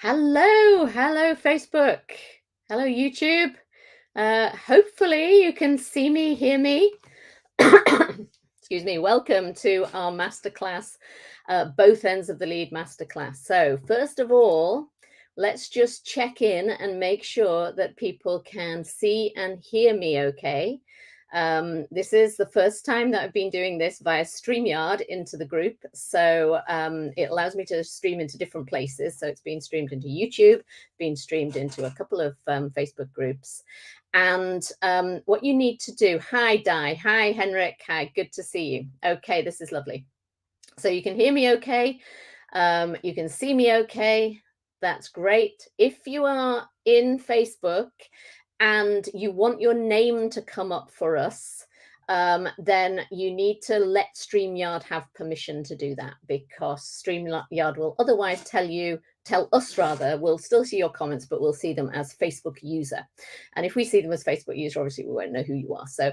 Hello, Facebook. Hello, YouTube. Hopefully you can see me, hear me. Excuse me. Welcome to our masterclass, both ends of the lead masterclass. So first of all, let's just check in and make sure that people can see and hear me okay. This is the first time that I've been doing this via StreamYard into the group. So it allows me to stream into different places. So it's been streamed into YouTube, been streamed into a couple of Facebook groups. And what you need to do, hi, Di, hi, Henrik, hi, good to see you. Okay, this is lovely. So you can hear me okay. You can see me okay. That's great. If you are in Facebook and you want your name to come up for us, then you need to let StreamYard have permission to do that, because StreamYard will otherwise tell us rather, we'll still see your comments, but we'll see them as Facebook user. And if we see them as Facebook user, obviously we won't know who you are. So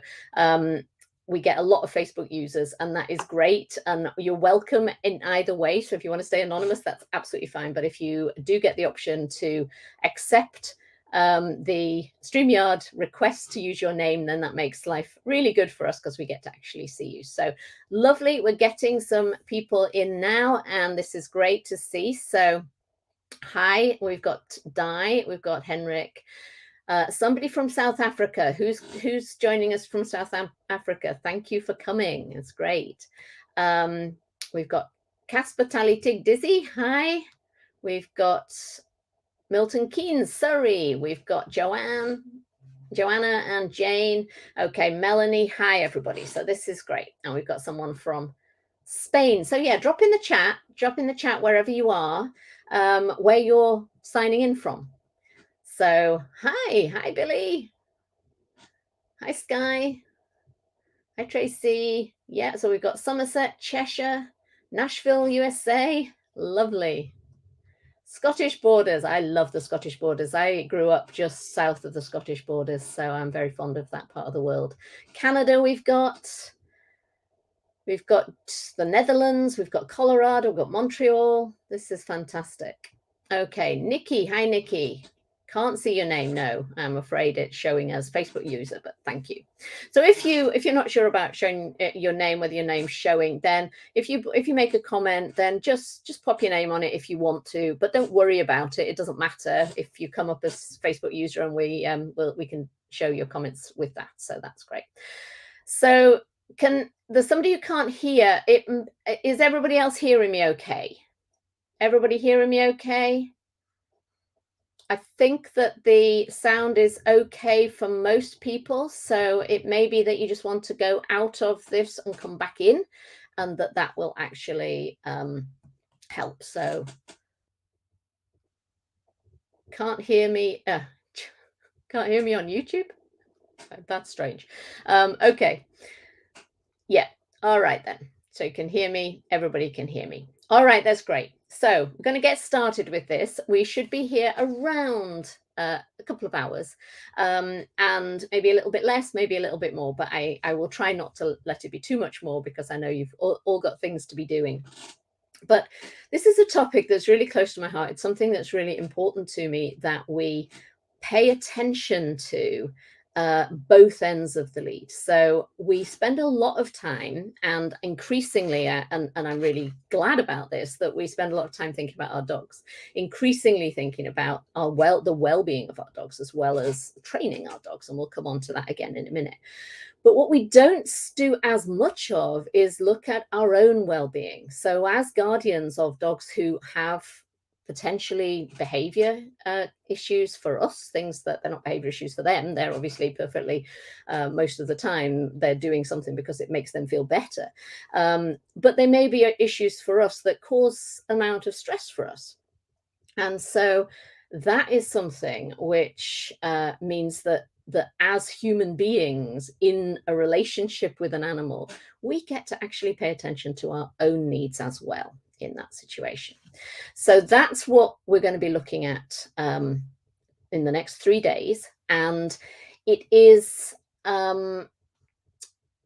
we get a lot of Facebook users, and that is great. And you're welcome in either way. So if you want to stay anonymous, that's absolutely fine. But if you do get the option to accept the StreamYard request to use your name, then that makes life really good for us because we get to actually see you. So lovely. We're getting some people in now, and this is great to see. So hi, we've got Di, we've got Henrik. Somebody from South Africa. Who's joining us from South Africa? Thank you for coming. It's great. We've got Casper Talitig Dizzy. Hi. We've got Milton Keynes, Surrey. We've got Joanna and Jane. Okay, Melanie. Hi, everybody. So this is great. And we've got someone from Spain. So yeah, drop in the chat wherever you are, where you're signing in from. So, hi, Billy. Hi, Sky. Hi, Tracy. Yeah, so we've got Somerset, Cheshire, Nashville, USA. Lovely. Scottish borders. I love the Scottish borders. I grew up just south of the Scottish borders, so I'm very fond of that part of the world. Canada, we've got the Netherlands, we've got Colorado, we've got Montreal. This is fantastic. Okay, Nikki. Hi, Nikki. Can't see your name. No, I'm afraid it's showing as Facebook user, but thank you. So if you're not sure about showing your name, whether your name's showing, then if you make a comment, then just pop your name on it if you want to, but don't worry about it. It doesn't matter if you come up as Facebook user, and we can show your comments with that. So that's great. So there's somebody who can't hear it. Is everybody else hearing me okay? Everybody hearing me okay? I think that the sound is okay for most people. So it may be that you just want to go out of this and come back in, and that will actually help. So can't hear me. Can't hear me on YouTube? That's strange. Okay. Yeah. All right then. So you can hear me. Everybody can hear me. All right. That's great. So we're going to get started with this. We should be here around a couple of hours, and maybe a little bit less, maybe a little bit more, but I will try not to let it be too much more, because I know you've all got things to be doing. But this is a topic that's really close to my heart. It's something that's really important to me, that we pay attention to both ends of the lead. So we spend a lot of time, and increasingly, and I'm really glad about this, that we spend a lot of time thinking about our dogs, increasingly thinking about the well-being of our dogs, as well as training our dogs. And we'll come on to that again in a minute. But what we don't do as much of is look at our own well-being. So as guardians of dogs who have potentially behavior issues for us, things that they're not behavior issues for them, they're obviously perfectly, most of the time, they're doing something because it makes them feel better. But they may be issues for us that cause amount of stress for us. And so that is something which means that as human beings in a relationship with an animal, we get to actually pay attention to our own needs as well in that situation. So that's what we're going to be looking at in the next 3 days. And it is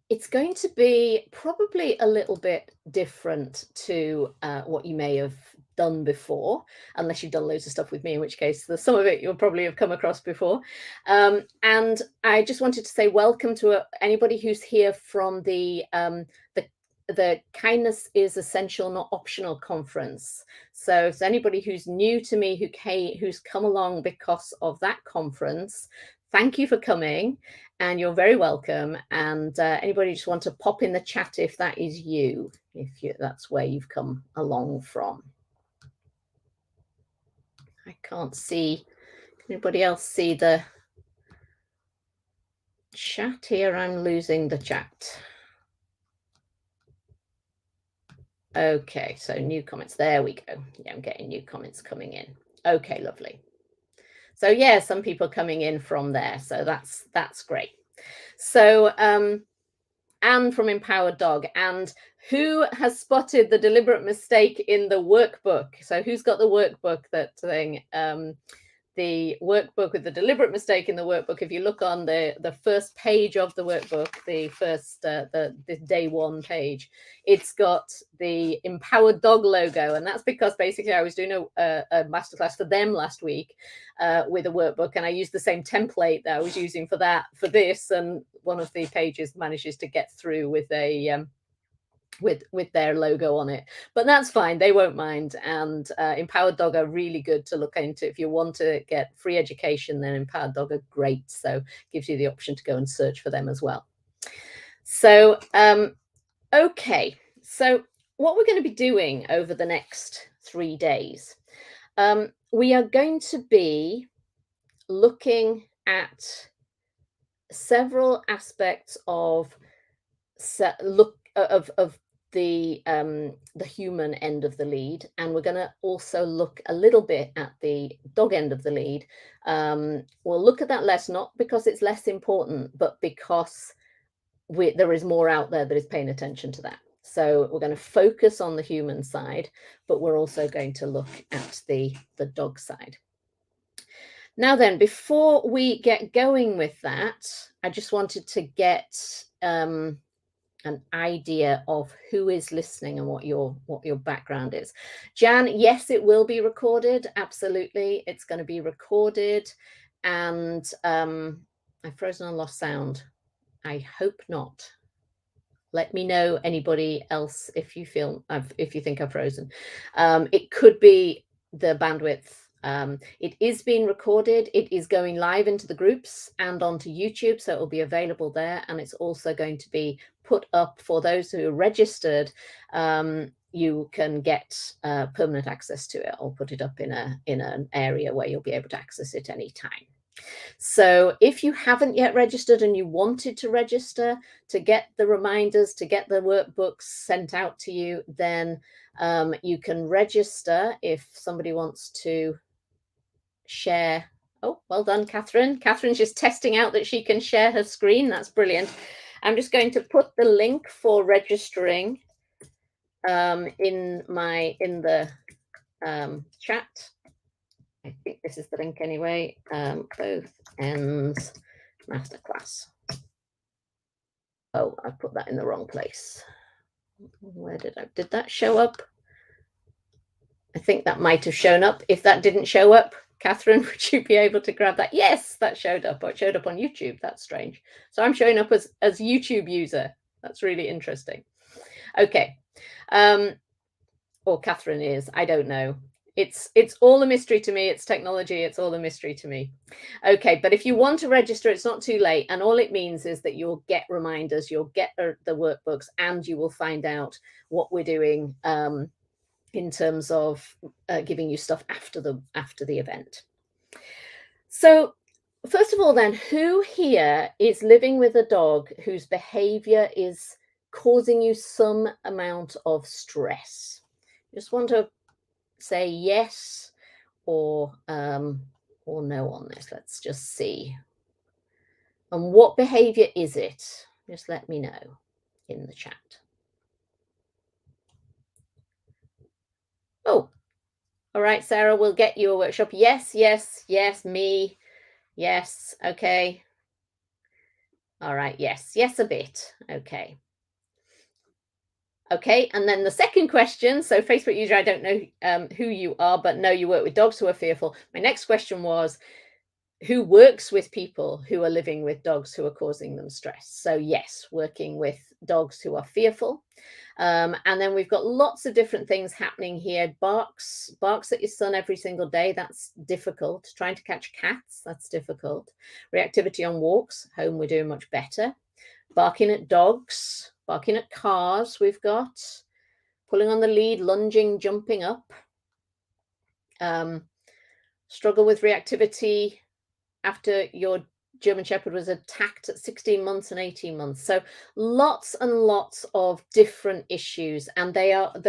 it's going to be probably a little bit different to what you may have done before, unless you've done loads of stuff with me, in which case some of it you'll probably have come across before. And I just wanted to say welcome to anybody who's here from the Kindness is Essential, Not Optional conference. So if anybody who's new to me, who's come along because of that conference, thank you for coming, and you're very welcome. And anybody just want to pop in the chat if that is you, that's where you've come along from. I can't see. Can anybody else see the chat here? I'm losing the chat. Okay, so new comments. There we go. Yeah, I'm getting new comments coming in. Okay, lovely. So yeah, some people coming in from there. So that's great. So Anne from Empowered Dog. And who has spotted the deliberate mistake in the workbook? So who's got the workbook, that thing? The workbook with the deliberate mistake in the workbook. If you look on the first page of the workbook, the first the day one page, it's got the Empowered Dog logo, and that's because basically I was doing a masterclass for them last week with a workbook, and I used the same template that I was using for this, and one of the pages manages to get through with a with their logo on it, but that's fine, they won't mind. And Empowered Dog are really good to look into. If you want to get free education, then Empowered Dog are great, so gives you the option to go and search for them as well. So okay, so what we're going to be doing over the next 3 days, we are going to be looking at several aspects of the human end of the lead, and we're going to also look a little bit at the dog end of the lead. We'll look at that less, not because it's less important, but because there is more out there that is paying attention to that. So we're going to focus on the human side, but we're also going to look at the dog side. Now then, before we get going with that, I just wanted to get an idea of who is listening and what your background is. Jan, yes, it will be recorded. Absolutely, it's going to be recorded. And I've frozen and lost sound. I hope not. Let me know, anybody else, if you think I've frozen. It could be the bandwidth. It is being recorded. It is going live into the groups and onto YouTube, so it will be available there. And it's also going to be put up for those who are registered. You can get permanent access to it. I'll put it up in an area where you'll be able to access it anytime. So if you haven't yet registered and you wanted to register to get the reminders, to get the workbooks sent out to you, then you can register. If somebody wants to share. Oh, well done, Catherine. Catherine's just testing out that she can share her screen. That's brilliant. I'm just going to put the link for registering in the chat. I think this is the link anyway. Both ends masterclass. Oh, I put that in the wrong place. Where did that show up? I think that might have shown up. If that didn't show up, Catherine, would you be able to grab that? Yes, that showed up. It showed up on YouTube. That's strange. So I'm showing up as YouTube user. That's really interesting. Okay. Or Catherine is. I don't know. It's all a mystery to me. It's technology. It's all a mystery to me. Okay, but if you want to register, it's not too late. And all it means is that you'll get reminders, you'll get the workbooks, and you will find out what we're doing in terms of giving you stuff after the event. So first of all, then, who here is living with a dog whose behavior is causing you some amount of stress? Just want to say yes or no on this. Let's just see. And what behavior is it? Just let me know in the chat. Oh, all right, Sarah, we'll get you a workshop. Yes, yes, yes, me. Yes, okay. All right, yes, yes, a bit. Okay. Okay, and then the second question, so Facebook user, I don't know who you are, but no, you work with dogs who are fearful. My next question was, who works with people who are living with dogs who are causing them stress? So yes, working with dogs who are fearful. And then we've got lots of different things happening here. Barks at your son every single day. That's difficult. Trying to catch cats. That's difficult. Reactivity on walks. Home, we're doing much better. Barking at dogs. Barking at cars. We've got pulling on the lead, lunging, jumping up. Struggle with reactivity after your German Shepherd was attacked at 16 months and 18 months. So lots and lots of different issues. And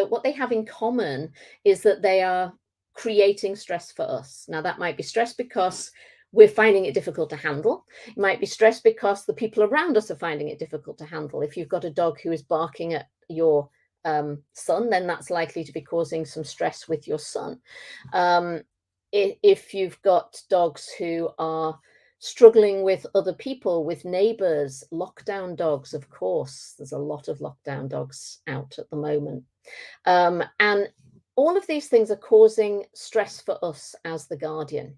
what they have in common is that they are creating stress for us. Now, that might be stress because we're finding it difficult to handle. It might be stress because the people around us are finding it difficult to handle. If you've got a dog who is barking at your son, then that's likely to be causing some stress with your son. If you've got dogs who are struggling with other people, with neighbors, lockdown dogs, of course, there's a lot of lockdown dogs out at the moment. And all of these things are causing stress for us as the guardian.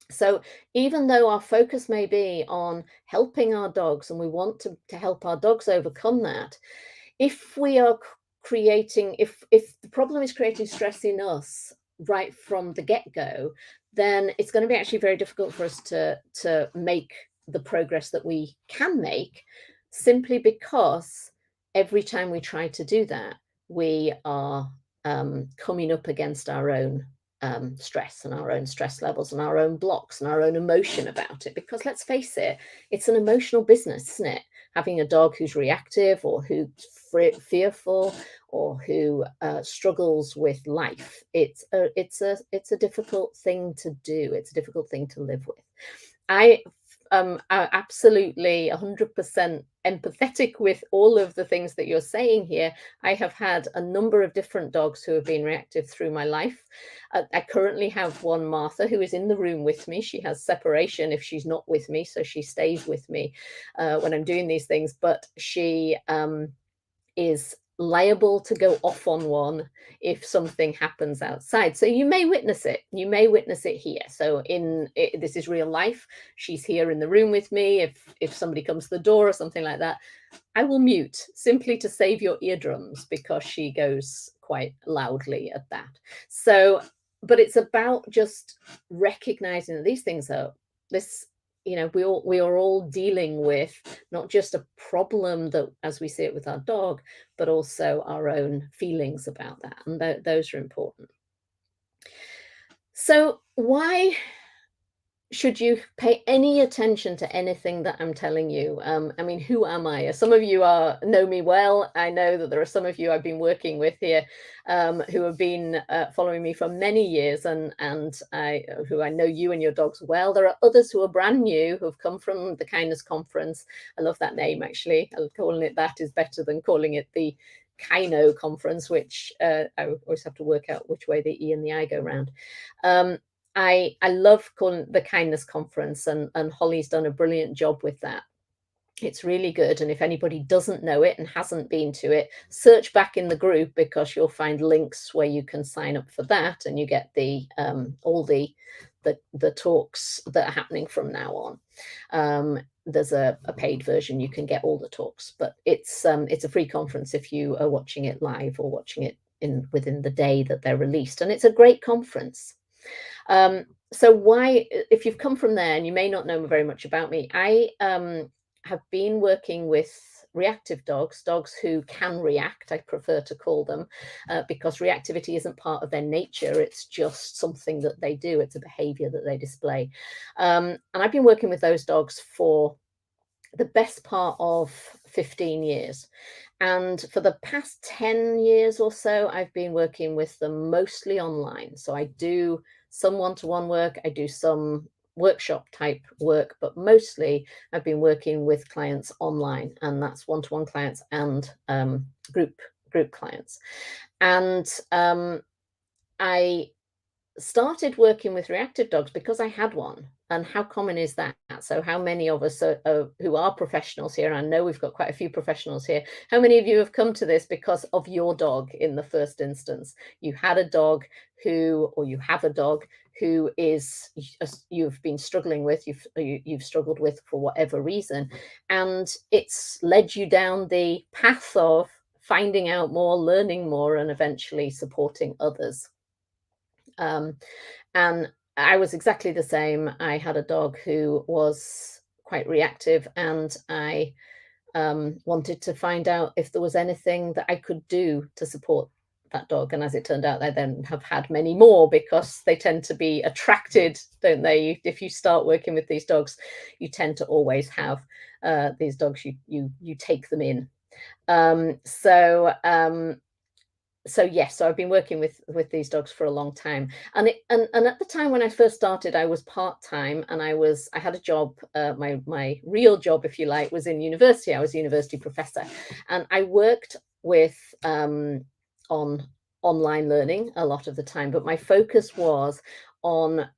So even though our focus may be on helping our dogs and we want to help our dogs overcome that, if we are creating, if the problem is creating stress in us right from the get-go, then it's going to be actually very difficult for us to make the progress that we can make, simply because every time we try to do that, we are coming up against our own stress and our own stress levels and our own blocks and our own emotion about it. Because let's face it, it's an emotional business, isn't it? Having a dog who's reactive or who's fearful or who struggles with life, it's a difficult thing to do. It's a difficult thing to live with. I am absolutely 100% empathetic with all of the things that you're saying here. I have had a number of different dogs who have been reactive through my life. I currently have one, Martha, who is in the room with me. She has separation if she's not with me, so she stays with me when I'm doing these things, but she is liable to go off on one if something happens outside. So you may witness it. You may witness it here. So this is real life. She's here in the room with me. If somebody comes to the door or something like that, I will mute simply to save your eardrums, because she goes quite loudly at that. So, but it's about just recognizing that these things are this, we are all dealing with not just a problem that, as we see it with our dog, but also our own feelings about that. And those are important. So why should you pay any attention to anything that I'm telling you? I mean, who am I? Some of you know me well. I know that there are some of you I've been working with here who have been following me for many years, and who I know you and your dogs well. There are others who are brand new, who have come from the Kindness Conference. I love that name, actually. Calling it that is better than calling it the Kino Conference, which I always have to work out which way the E and the I go round. I love calling the Kindness Conference, and Holly's done a brilliant job with that. It's really good. And if anybody doesn't know it and hasn't been to it, search back in the group, because you'll find links where you can sign up for that, and you get the all the talks that are happening from now on. There's a paid version. You can get all the talks, but it's a free conference if you are watching it live or watching it within the day that they're released. And it's a great conference. So why, if you've come from there and you may not know very much about me, I have been working with reactive dogs who can react, I prefer to call them, because reactivity isn't part of their nature. It's just something that they do. It's a behavior that they display. And I've been working with those dogs for the best part of 15 years. And for the past 10 years or so, I've been working with them mostly online. So I do some one-to-one work, I do some workshop type work, but mostly I've been working with clients online, and that's one-to-one clients and group clients. And I started working with reactive dogs because I had one. And how common is that? So, how many of us who are professionals here, and I know we've got quite a few professionals here, how many of you have come to this because of your dog in the first instance? You had a dog or you have a dog who you've been struggling with, you've struggled with for whatever reason, and it's led you down the path of finding out more, learning more, and eventually supporting others. And I was exactly the same. I had a dog who was quite reactive, and I wanted to find out if there was anything that I could do to support that dog. And as it turned out, I then have had many more because they tend to be attracted, don't they? If you start working with these dogs, you tend to always have these dogs. You take them in. Um, so um, so yes, so I've been working with these dogs for a long time, and at the time when I first started, I was part-time, and I had a job. My real job, if you like, was in university. I was a university professor, and I worked with on online learning a lot of the time, but my focus was on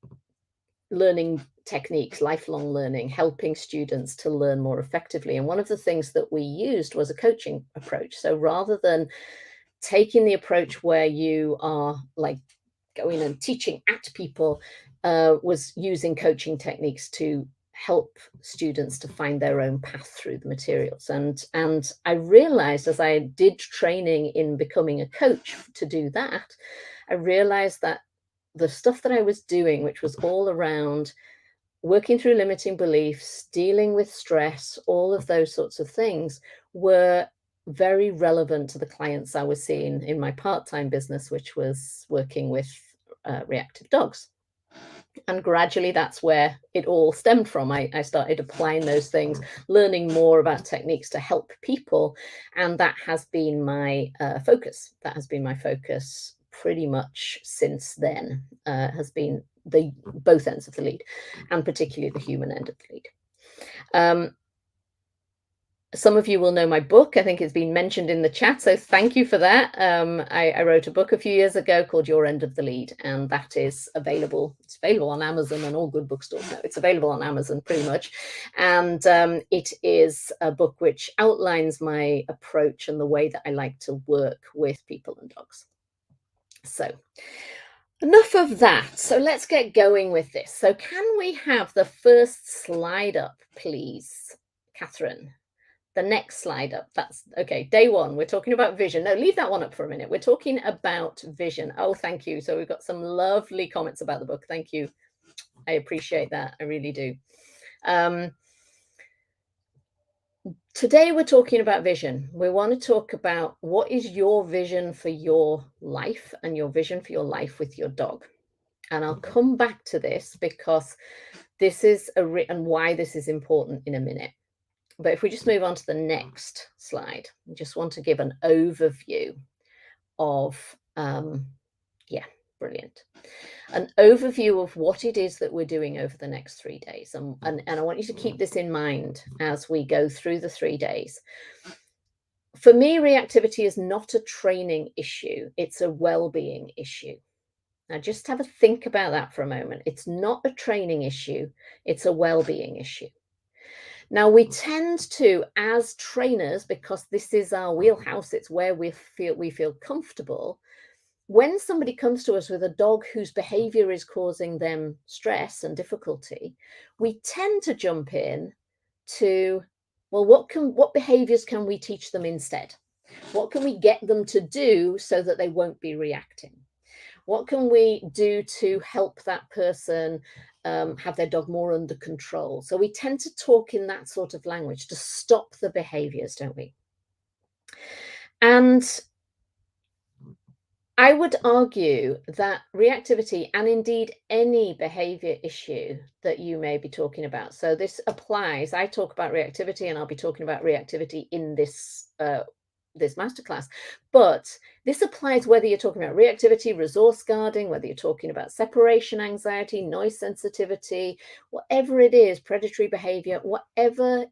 learning techniques, lifelong learning, helping students to learn more effectively. And one of the things that we used was a coaching approach. So rather than taking the approach where you are like going and teaching at people, was using coaching techniques to help students to find their own path through the materials. And I realized, as I did training in becoming a coach to do that, I realized that the stuff that I was doing, which was all around working through limiting beliefs, dealing with stress, all of those sorts of things, were very relevant to the clients I was seeing in my part-time business, which was working with reactive dogs. And gradually, that's where it all stemmed from. I started applying those things, learning more about techniques to help people, and that has been my focus. That has been my focus pretty much since then. Has been the both ends of the lead, and particularly the human end of the lead. Some of you will know my book. I think it's been mentioned in the chat, so thank you for that. I wrote a book a few years ago called Your End of the Lead, and that is available. It's available on Amazon and all good bookstores. No, it's available on Amazon pretty much. And it is a book which outlines my approach and the way that I like to work with people and dogs. So enough of that. So let's get going with this. So can we have the first slide up, please, Catherine? The next slide up. That's okay. Day one, we're talking about vision. No, leave that one up for a minute. We're talking about vision. Oh, thank you. So we've got some lovely comments about the book. Thank you. I appreciate that. I really do. Today we're talking about vision. We want to talk about what is your vision for your life and your vision for your life with your dog. And I'll come back to this because this is and why this is important in a minute. But if we just move on to the next slide, I just want to give an overview of, brilliant. An overview of what it is that we're doing over the next 3 days. And I want you to keep this in mind as we go through the 3 days. For me, reactivity is not a training issue. It's a well-being issue. Now, just have a think about that for a moment. It's not a training issue. It's a well-being issue. Now, we tend to, as trainers, because this is our wheelhouse, it's where we feel comfortable. When somebody comes to us with a dog whose behavior is causing them stress and difficulty, we tend to jump in to, well, what behaviors can we teach them instead? What can we get them to do so that they won't be reacting? What can we do to help that person have their dog more under control? So we tend to talk in that sort of language to stop the behaviors, don't we? And I would argue that reactivity, and indeed any behavior issue that you may be talking about, so this applies, I talk about reactivity, and I'll be talking about reactivity in this this masterclass, but this applies whether you're talking about reactivity, resource guarding, whether you're talking about separation anxiety, noise sensitivity, whatever it is, predatory behavior, whatever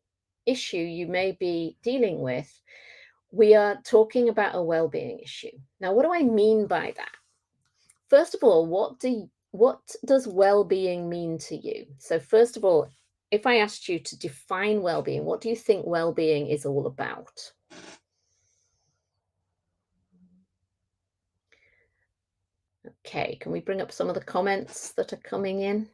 issue you may be dealing with, we are talking about a well-being issue. Now, what do I mean by that? First of all, what do what does well-being mean to you? So first of all, if I asked you to define well-being, what do you think well-being is all about? Okay, can we bring up some of the comments that are coming in?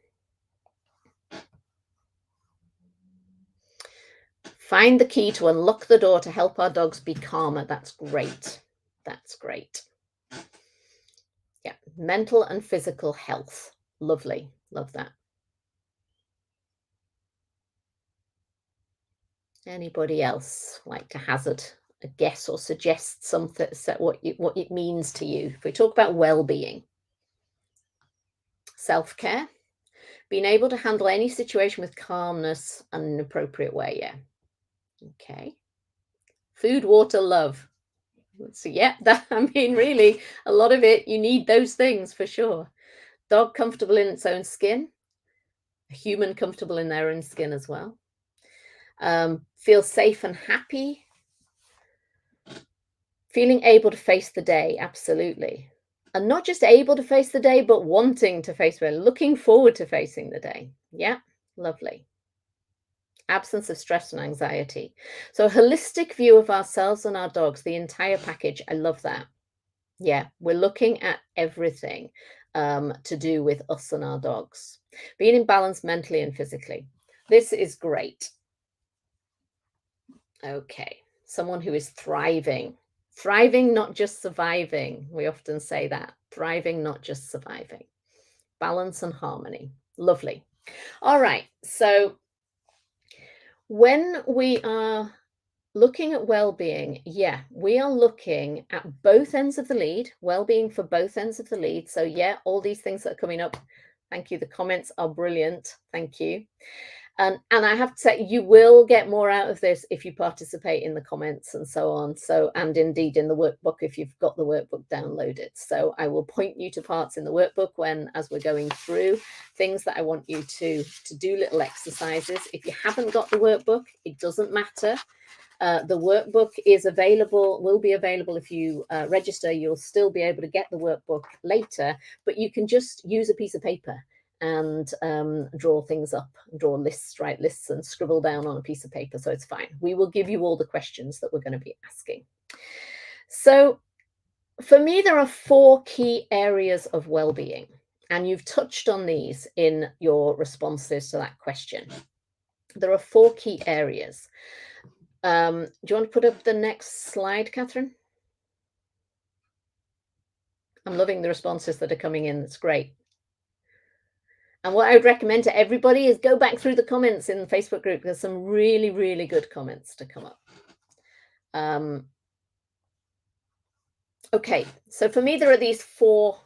Find the key to unlock the door to help our dogs be calmer. That's great. That's great. Yeah, mental and physical health. Lovely. Love that. Anybody else like to hazard a guess or suggest something, what it means to you? If we talk about well-being, self-care, being able to handle any situation with calmness and an appropriate way. Yeah. Okay. Food, water, love. So yeah, that I mean, really, a lot of it, you need those things for sure. Dog comfortable in its own skin, a human comfortable in their own skin as well. Feel safe and happy. Feeling able to face the day, absolutely. And not just able to face the day, but wanting to face it, looking forward to facing the day. Yeah, lovely. Absence of stress and anxiety. So a holistic view of ourselves and our dogs, the entire package. I love that. Yeah, we're looking at everything to do with us and our dogs. Being in balance mentally and physically. This is great. Okay, someone who is thriving. Thriving, not just surviving. We often say that. Thriving, not just surviving. Balance and harmony. Lovely. All right, so when we are looking at well-being, yeah, we are looking at both ends of the lead, well-being for both ends of the lead. So yeah, all these things that are coming up. Thank you. The comments are brilliant. Thank you. And I have to say, you will get more out of this if you participate in the comments and so on. So, and indeed in the workbook, if you've got the workbook downloaded. So I will point you to parts in the workbook as we're going through things that I want you to do little exercises. If you haven't got the workbook, it doesn't matter. The workbook is available, will be available if you register. You'll still be able to get the workbook later, but you can just use a piece of paper and draw things up, draw lists, write lists and scribble down on a piece of paper. So it's fine. We will give you all the questions that we're going to be asking. So for me, there are 4 key areas of well-being, and you've touched on these in your responses to that question. There are 4 key areas. Do you want to put up the next slide, Catherine? I'm loving the responses that are coming in. That's great. And what I would recommend to everybody is go back through the comments in the Facebook group. There's some really, really good comments to come up. Okay, so for me, there are these 4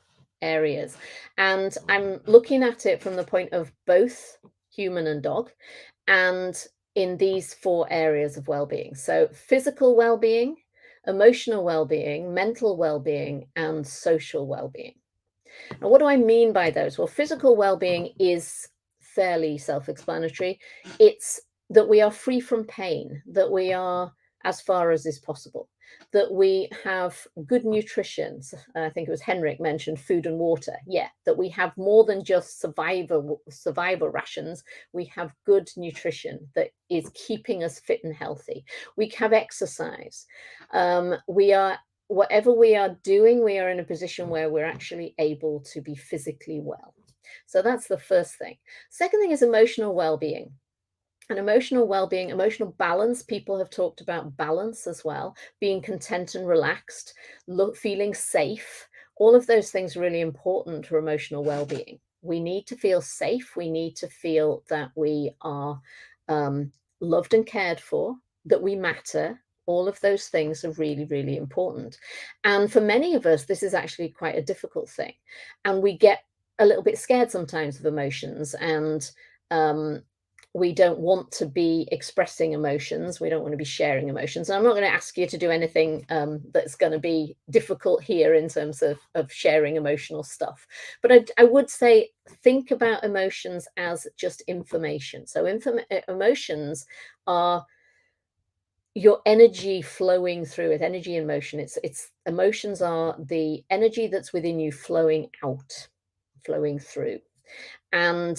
areas, and I'm looking at it from the point of both human and dog, and in these 4 areas of well-being. So physical well-being, emotional well-being, mental well-being, and social well-being. Now, what do I mean by those? Well, physical well-being is fairly self-explanatory. It's that we are free from pain, that we are, as far as is possible, that we have good nutrition. I think it was Henrik mentioned food and water. Yeah, that we have more than just survivor rations. We have good nutrition that is keeping us fit and healthy. We have exercise. We are whatever we are doing, we are in a position where we're actually able to be physically well. So that's the first thing. Second thing is emotional well-being. And emotional well-being, emotional balance, people have talked about balance as well, being content and relaxed, feeling safe. All of those things are really important for emotional well-being. We need to feel safe. We need to feel that we are loved and cared for, that we matter. All of those things are really, really important. And for many of us, this is actually quite a difficult thing. And we get a little bit scared sometimes of emotions, and we don't want to be expressing emotions. We don't want to be sharing emotions. And I'm not going to ask you to do anything that's going to be difficult here in terms of sharing emotional stuff. But I would say, think about emotions as just information. So emotions are your energy flowing through it, energy in motion. It's emotions are the energy that's within you flowing out flowing through. And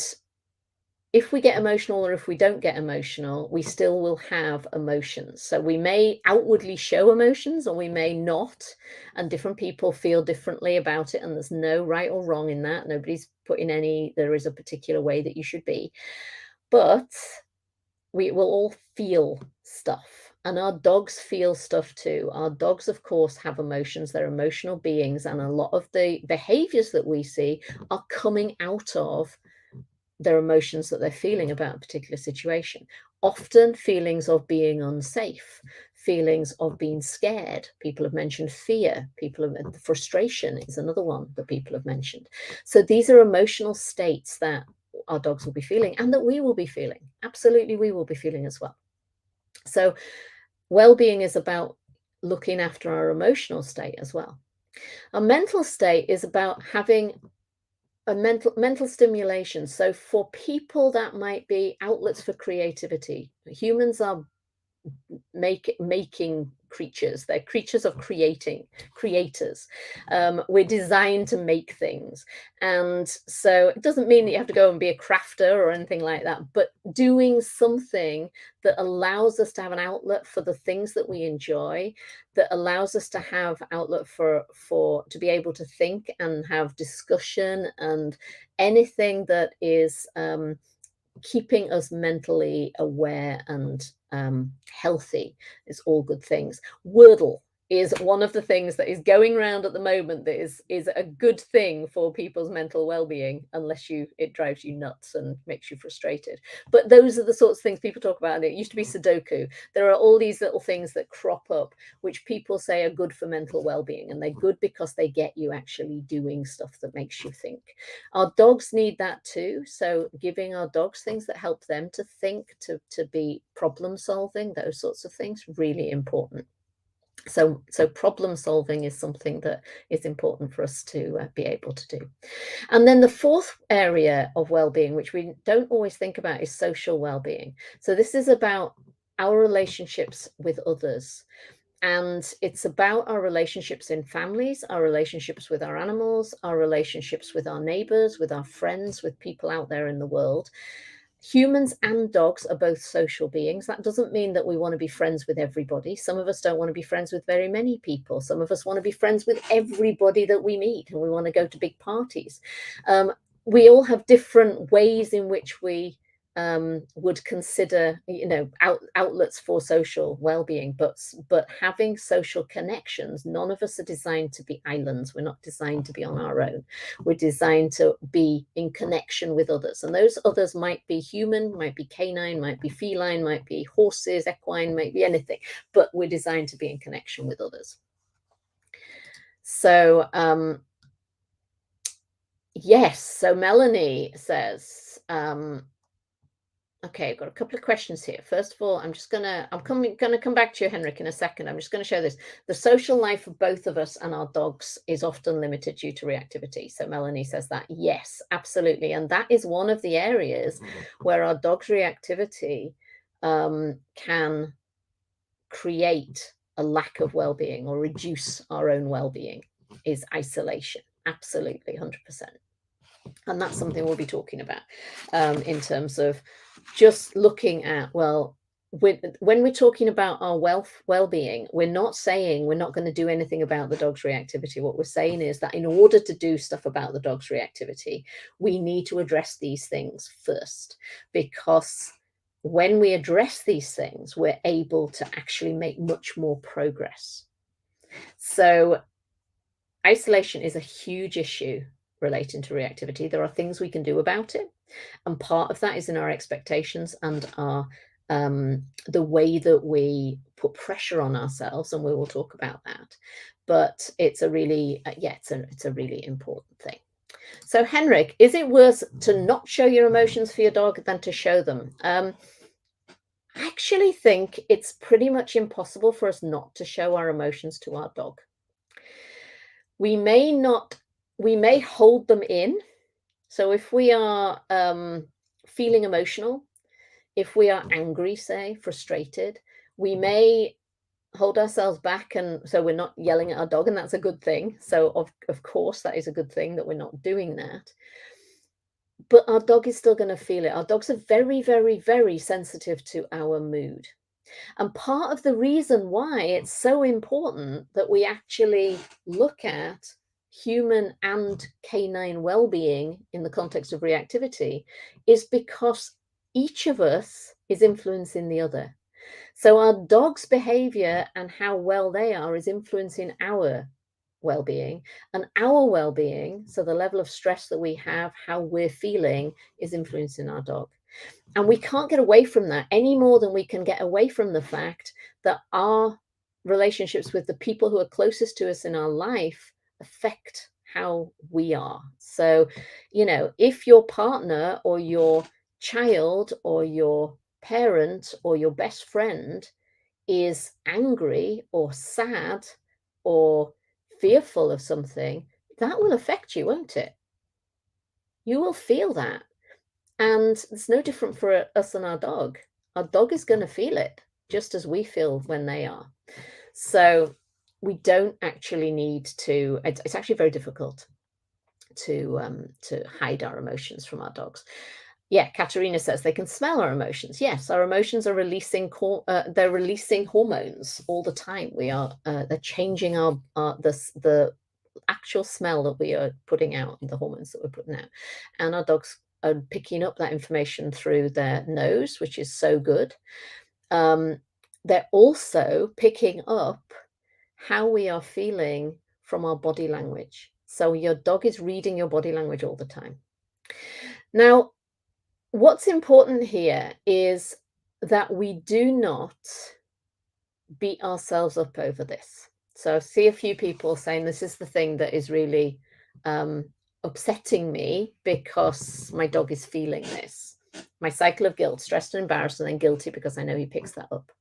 if we get emotional or if we don't get emotional, we still will have emotions. So we may outwardly show emotions or we may not, and different people feel differently about it. And there's no right or wrong in that. Nobody's putting there is a particular way that you should be. But we will all feel stuff. And our dogs feel stuff too. Our dogs, of course, have emotions. They're emotional beings. And a lot of the behaviors that we see are coming out of their emotions that they're feeling about a particular situation. Often feelings of being unsafe, feelings of being scared. People have mentioned fear. Frustration is another one that people have mentioned. So these are emotional states that our dogs will be feeling and that we will be feeling. Absolutely, we will be feeling as well. So well-being is about looking after our emotional state as well. Our mental state is about having a mental stimulation. So for people, that might be outlets for creativity. Humans are making creatures. They're creatures of creators. We're designed to make things. And so it doesn't mean that you have to go and be a crafter or anything like that, but doing something that allows us to have an outlet for the things that we enjoy, that allows us to have outlet for to be able to think and have discussion, and anything that is keeping us mentally aware and healthy is all good things. Wordle is one of the things that is going around at the moment that is a good thing for people's mental well-being, unless it drives you nuts and makes you frustrated. But those are the sorts of things people talk about. And it used to be Sudoku. There are all these little things that crop up which people say are good for mental well-being, and they're good because they get you actually doing stuff that makes you think. Our dogs need that too. So giving our dogs things that help them to think, to be problem solving, those sorts of things, really important. So problem solving is something that is important for us to be able to do. And then the fourth area of well-being, which we don't always think about, is social well-being. So this is about our relationships with others. And it's about our relationships in families, our relationships with our animals, our relationships with our neighbors, with our friends, with people out there in the world. Humans and dogs are both social beings. That doesn't mean that we want to be friends with everybody. Some of us don't want to be friends with very many people. Some of us want to be friends with everybody that we meet, and we want to go to big parties. We all have different ways in which we would consider, outlets for social well-being, but having social connections. None of us are designed to be islands. We're not designed to be on our own. We're designed to be in connection with others, and those others might be human, might be canine, might be feline, might be horses, equine, might be anything, but we're designed to be in connection with others. So yes, so Melanie says, okay, I've got a couple of questions here. First of all, I'm gonna come back to you, Henrik, in a second. I'm just going to show this. The social life of both of us and our dogs is often limited due to reactivity. So Melanie says that, yes, absolutely. And that is one of the areas where our dog's reactivity can create a lack of well-being or reduce our own well-being, is isolation. Absolutely, 100%. And that's something we'll be talking about in terms of just looking at, well, when we're talking about our well-being, we're not saying we're not going to do anything about the dog's reactivity. What we're saying is that in order to do stuff about the dog's reactivity, we need to address these things first, because when we address these things, we're able to actually make much more progress. So isolation is a huge issue relating to reactivity. There are things we can do about it, and part of that is in our expectations and our the way that we put pressure on ourselves, and we will talk about that. But it's a really it's a really important thing. So Henrik, is it worse to not show your emotions for your dog than to show them? I actually think it's pretty much impossible for us not to show our emotions to our dog. We may hold them in. So if we are feeling emotional, if we are angry, say, frustrated, we may hold ourselves back, and so we're not yelling at our dog, and that's a good thing. So of course that is a good thing that we're not doing that. But our dog is still going to feel it. Our dogs are very, very, very sensitive to our mood. And part of the reason why it's so important that we actually look at human and canine well-being in the context of reactivity is because each of us is influencing the other. So our dog's behavior and how well they are is influencing our well-being, and our well-being, so the level of stress that we have, how we're feeling, is influencing our dog. And we can't get away from that any more than we can get away from the fact that our relationships with the people who are closest to us in our life affect how we are. So, if your partner or your child or your parent or your best friend is angry or sad or fearful of something, that will affect you, won't it? You will feel that. And it's no different for us and our dog. Our dog is going to feel it just as we feel when they are. So we don't actually need to, it's actually very difficult to hide our emotions from our dogs. Yeah, Katerina says they can smell our emotions. Yes, our emotions are releasing they're releasing hormones all the time. They're changing the actual smell that we are putting out, the hormones that we're putting out, and our dogs are picking up that information through their nose, which is so good. They're also picking up how we are feeling from our body language. So your dog is reading your body language all the time. Now, what's important here is that we do not beat ourselves up over this. So I see a few people saying this is the thing that is really upsetting me because my dog is feeling this. My cycle of guilt, stressed and embarrassed, and then guilty because I know he picks that up.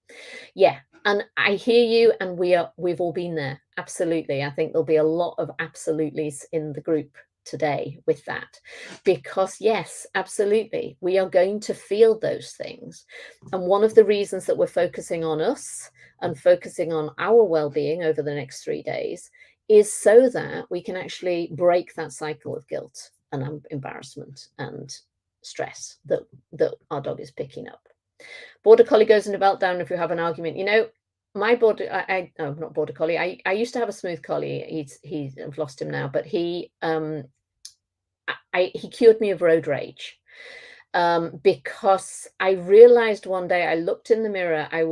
Yeah, and I hear you, and we've all been there. Absolutely. I think there'll be a lot of absolutelys in the group today with that, because yes, absolutely, we are going to feel those things. And one of the reasons that we're focusing on us and focusing on our well-being over the next 3 days is so that we can actually break that cycle of guilt and embarrassment and stress that our dog is picking up. Border collie goes into meltdown if you have an argument. My border, no, not border collie. I used to have a smooth collie. I've lost him now, but he cured me of road rage. Because I realized one day, I looked in the mirror. I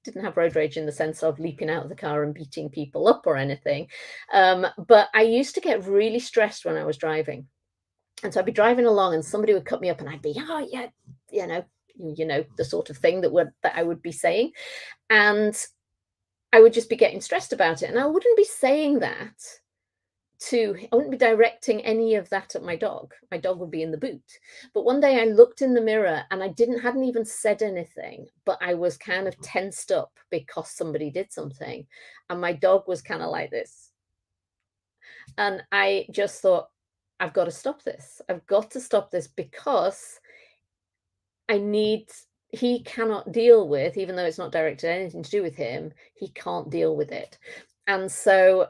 didn't have road rage in the sense of leaping out of the car and beating people up or anything. But I used to get really stressed when I was driving. And so I'd be driving along and somebody would cut me up and I'd be, oh yeah, the sort of thing that I would be saying. And I would just be getting stressed about it. And I wouldn't be saying that I wouldn't be directing any of that at my dog. My dog would be in the boot. But one day I looked in the mirror and I hadn't even said anything, but I was kind of tensed up because somebody did something. And my dog was kind of like this. And I just thought, I've got to stop this. I've got to stop this because he cannot deal with, even though it's not directed anything to do with him, he can't deal with it. And so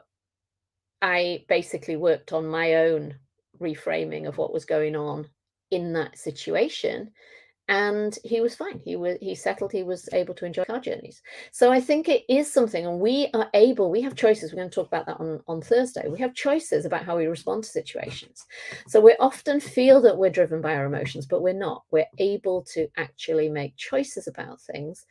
I basically worked on my own reframing of what was going on in that situation. And he was fine. He settled. He was able to enjoy car journeys. So I think it is something, and we have choices. We're going to talk about that on Thursday. We have choices about how we respond to situations. So we often feel that we're driven by our emotions, but we're not. We're able to actually make choices about things.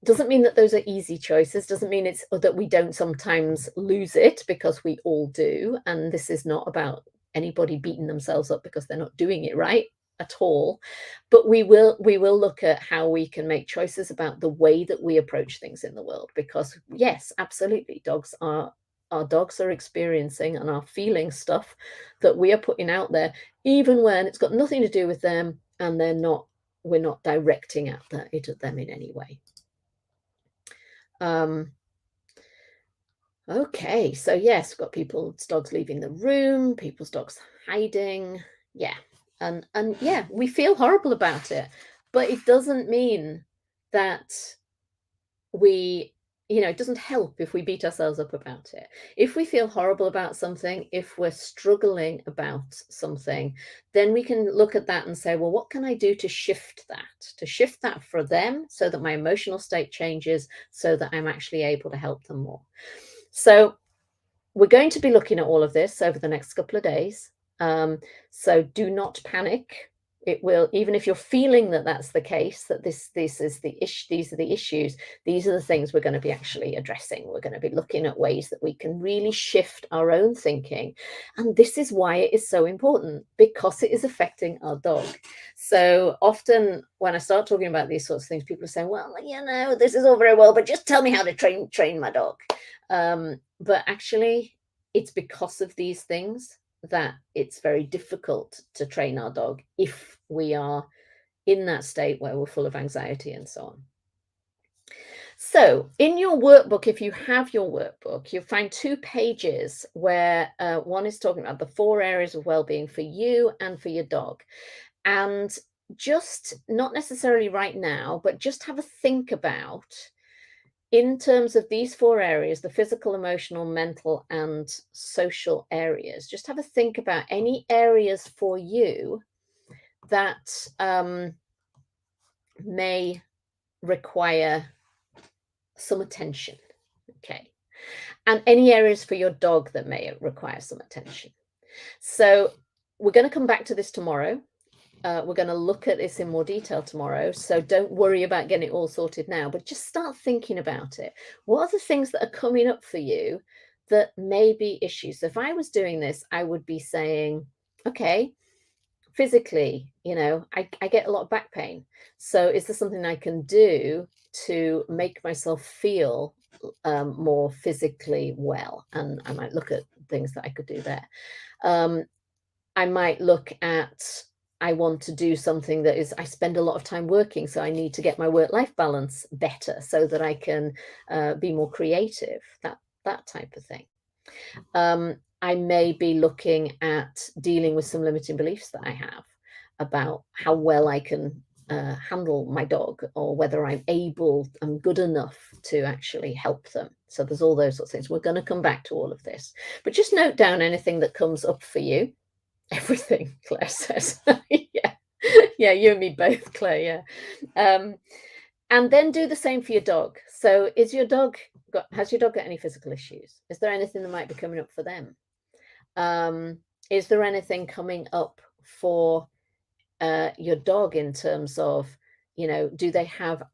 Doesn't mean that those are easy choices. Doesn't mean it's that we don't sometimes lose it, because we all do. And this is not about anybody beating themselves up because they're not doing it right at all. But we will look at how we can make choices about the way that we approach things in the world, because yes, absolutely, our dogs are experiencing and are feeling stuff that we are putting out there, even when it's got nothing to do with them and we're not directing it at them in any way. Okay, so yes, we've got people's dogs leaving the room, people's dogs hiding. Yeah. And yeah, we feel horrible about it, but it doesn't mean that it doesn't help if we beat ourselves up about it. If we feel horrible about something, if we're struggling about something, then we can look at that and say, well, what can I do to shift that for them so that my emotional state changes, so that I'm actually able to help them more. So we're going to be looking at all of this over the next couple of days. So do not panic. It will, even if you're feeling that that's the case, that this is the issue, these are the issues, these are the things we're going to be actually addressing. We're going to be looking at ways that we can really shift our own thinking. And this is why it is so important, because it is affecting our dog. So often when I start talking about these sorts of things, people are saying, well, this is all very well, but just tell me how to train my dog. But actually, it's because of these things that it's very difficult to train our dog if we are in that state where we're full of anxiety and so on. So in your workbook, if you have your workbook, you'll find 2 pages where one is talking about the 4 areas of well-being for you and for your dog. And just not necessarily right now, but just have a think about, in terms of these 4 areas, the physical, emotional, mental, and social areas, just have a think about any areas for you that may require some attention. Okay. And any areas for your dog that may require some attention. So we're going to come back to this tomorrow. We're going to look at this in more detail tomorrow. So don't worry about getting it all sorted now, but just start thinking about it. What are the things that are coming up for you that may be issues? So if I was doing this, I would be saying, okay, physically, I get a lot of back pain. So is there something I can do to make myself feel more physically well? And I might look at things that I could do there. I might look at, I want to do something that is, I spend a lot of time working, so I need to get my work-life balance better so that I can be more creative, that type of thing. I may be looking at dealing with some limiting beliefs that I have about how well I can handle my dog, or whether I'm good enough to actually help them. So there's all those sorts of things. We're going to come back to all of this, but just note down anything that comes up for you. Everything, Claire says. Yeah, you and me both, Claire. Yeah. And then do the same for your dog. So has your dog got any physical issues? Is there anything that might be coming up for them? Is there anything coming up for your dog in terms of, do they have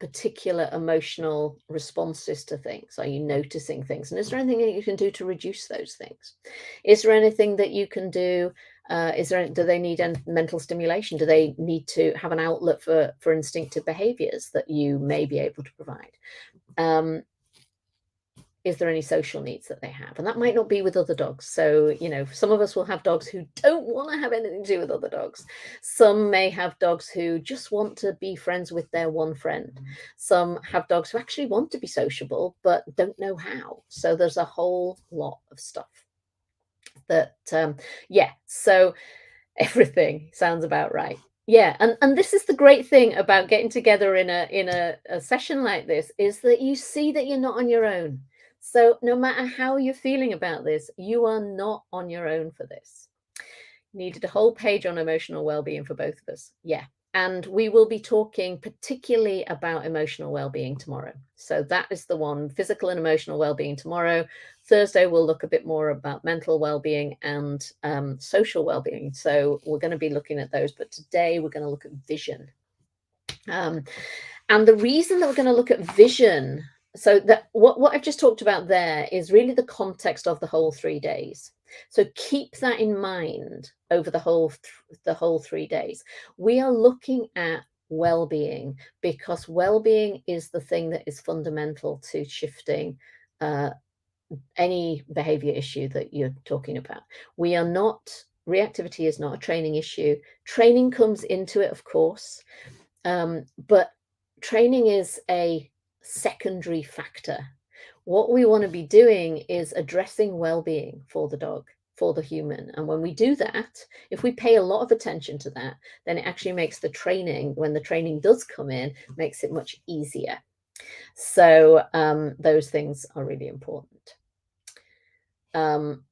particular emotional responses to things? Are you noticing things? And is there anything that you can do to reduce those things? Is there anything that you can do? Do they need mental stimulation? Do they need to have an outlet for instinctive behaviors that you may be able to provide? Is there any social needs that they have? And that might not be with other dogs. So, some of us will have dogs who don't want to have anything to do with other dogs. Some may have dogs who just want to be friends with their one friend. Some have dogs who actually want to be sociable, but don't know how. So there's a whole lot of stuff that, so everything sounds about right. Yeah, and this is the great thing about getting together in a session like this, is that you see that you're not on your own. So no matter how you're feeling about this, you are not on your own for this. Needed a whole page on emotional well-being for both of us. Yeah. And we will be talking particularly about emotional well-being tomorrow. So that is the one, physical and emotional well-being tomorrow. Thursday, we'll look a bit more about mental well-being and social well-being. So we're going to be looking at those. But today, we're going to look at vision. And the reason that we're going to look at vision, so that what I've just talked about there is really the context of the whole 3 days. So keep that in mind over the whole 3 days. We are looking at well-being, because well-being is the thing that is fundamental to shifting any behavior issue that you're talking about. Reactivity is not a training issue. Training comes into it, of course, but training is a secondary factor. What we want to be doing is addressing well-being for the dog, for the human. And when we do that, if we pay a lot of attention to that, then it actually makes the training, when the training does come in, makes it much easier. So those things are really important. Um,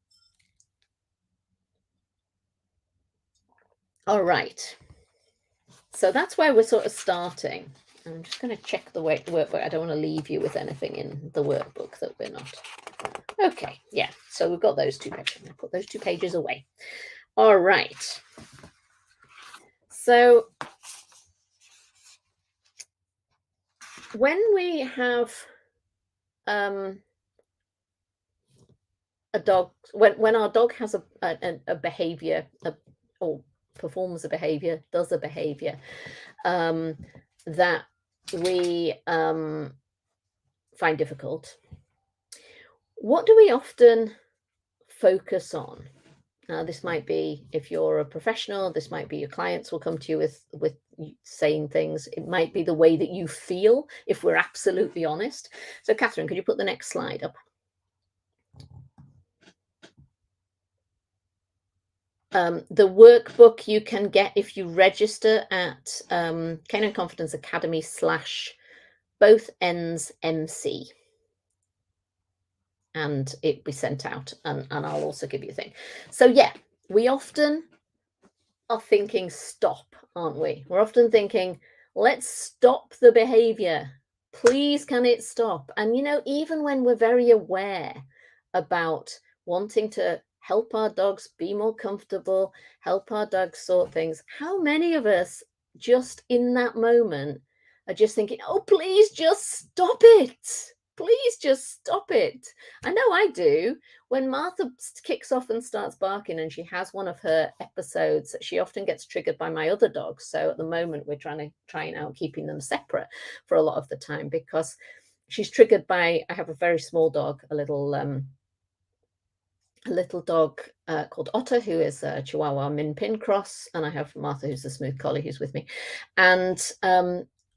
all right. So that's where we're sort of starting. I'm just going to check the workbook. I don't want to leave you with anything in the workbook that we're not. Okay, yeah. So we've got those 2 pages. I'm going to put those 2 pages away. All right. So when we have a dog, when our dog has a behavior or performs a behavior, does a behavior that we find difficult, what do we often focus on? This might be, if you're a professional, this might be your clients will come to you with saying things. It might be the way that you feel, if we're absolutely honest. So Catherine, could you put the next slide up? The workbook you can get if you register at Canine Confidence Academy / both ends MC. And it be sent out, and I'll also give you a thing. So yeah, we often are thinking stop, aren't we? We're often thinking, let's stop the behavior. Please, can it stop? And even when we're very aware about wanting to help our dogs be more comfortable, help our dogs sort things, how many of us just in that moment are just thinking, oh, please just stop it. Please just stop it. I know I do. When Martha kicks off and starts barking and she has one of her episodes, she often gets triggered by my other dogs. So at the moment, we're trying out keeping them separate for a lot of the time, because she's triggered by, I have a very small dog, a little dog called Otter, who is a Chihuahua Min Pin cross, and I have Martha, who's a smooth collie, who's with me. And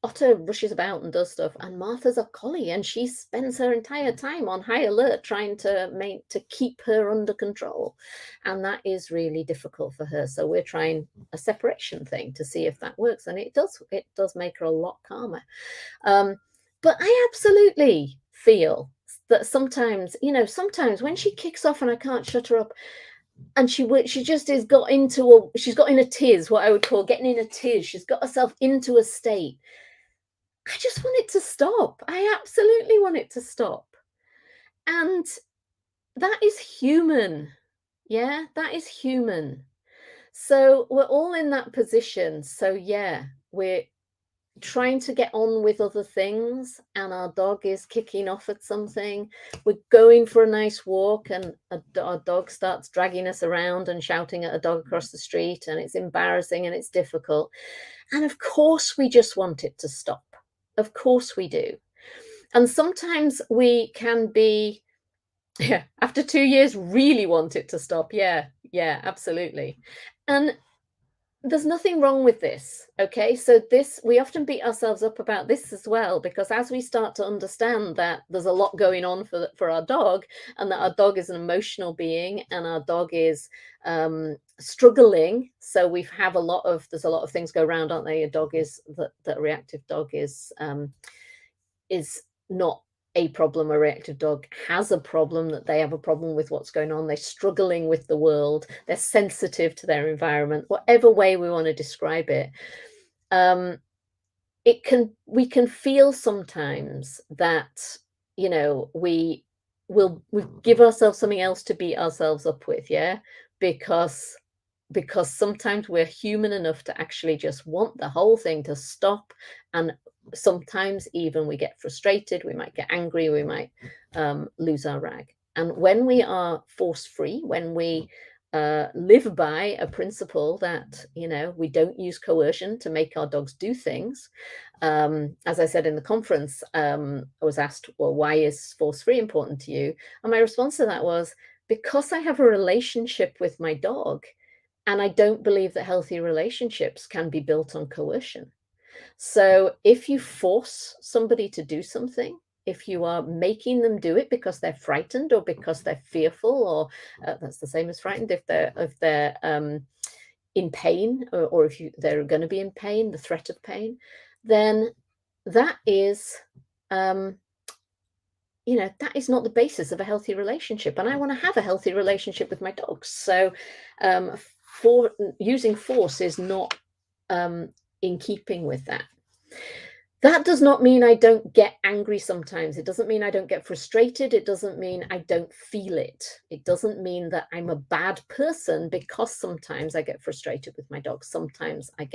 Otter rushes about and does stuff, and Martha's a collie, and she spends her entire time on high alert trying to keep her under control, and that is really difficult for her. So we're trying a separation thing to see if that works, and it does make her a lot calmer. But I absolutely feel that sometimes when she kicks off and I can't shut her up, and she just is she's got in a tiz, what I would call getting in a tiz. She's got herself into a state. I just want it to stop. I absolutely want it to stop. And that is human. Yeah, that is human. So we're all in that position. So yeah, we're trying to get on with other things, and our dog is kicking off at something. We're going for a nice walk, and our dog starts dragging us around and shouting at a dog across the street, and it's embarrassing and it's difficult. And of course, we just want it to stop. Of course we do. And sometimes we can be, yeah, after 2 years, really want it to stop. Yeah, absolutely. And there's nothing wrong with this. Okay, so we often beat ourselves up about this as well, because as we start to understand that there's a lot going on for our dog, and that our dog is an emotional being, and our dog is struggling. So there's a lot of things go around, aren't they? A dog is that a reactive dog is not a problem. A reactive dog has a problem, that they have a problem with what's going on. They're struggling with the world. They're sensitive to their environment, whatever way we want to describe it. We can feel sometimes that, we give ourselves something else to beat ourselves up with. Yeah, because sometimes we're human enough to actually just want the whole thing to stop. And sometimes even we get frustrated, we might get angry, we might lose our rag. And when we are force free, when we live by a principle that we don't use coercion to make our dogs do things, as I said in the conference, I was asked, well, why is force free important to you? And my response to that was, because I have a relationship with my dog, and I don't believe that healthy relationships can be built on coercion. So if you force somebody to do something, if you are making them do it because they're frightened or because they're fearful, or that's the same as frightened, if they're in pain, or if they're going to be in pain, the threat of pain, then that is that is not the basis of a healthy relationship. And I want to have a healthy relationship with my dogs. So um, for using force is not in keeping with that. That does not mean I don't get angry sometimes. It doesn't mean I don't get frustrated. It doesn't mean I don't feel it. It doesn't mean that I'm a bad person because sometimes I get frustrated with my dog. Sometimes I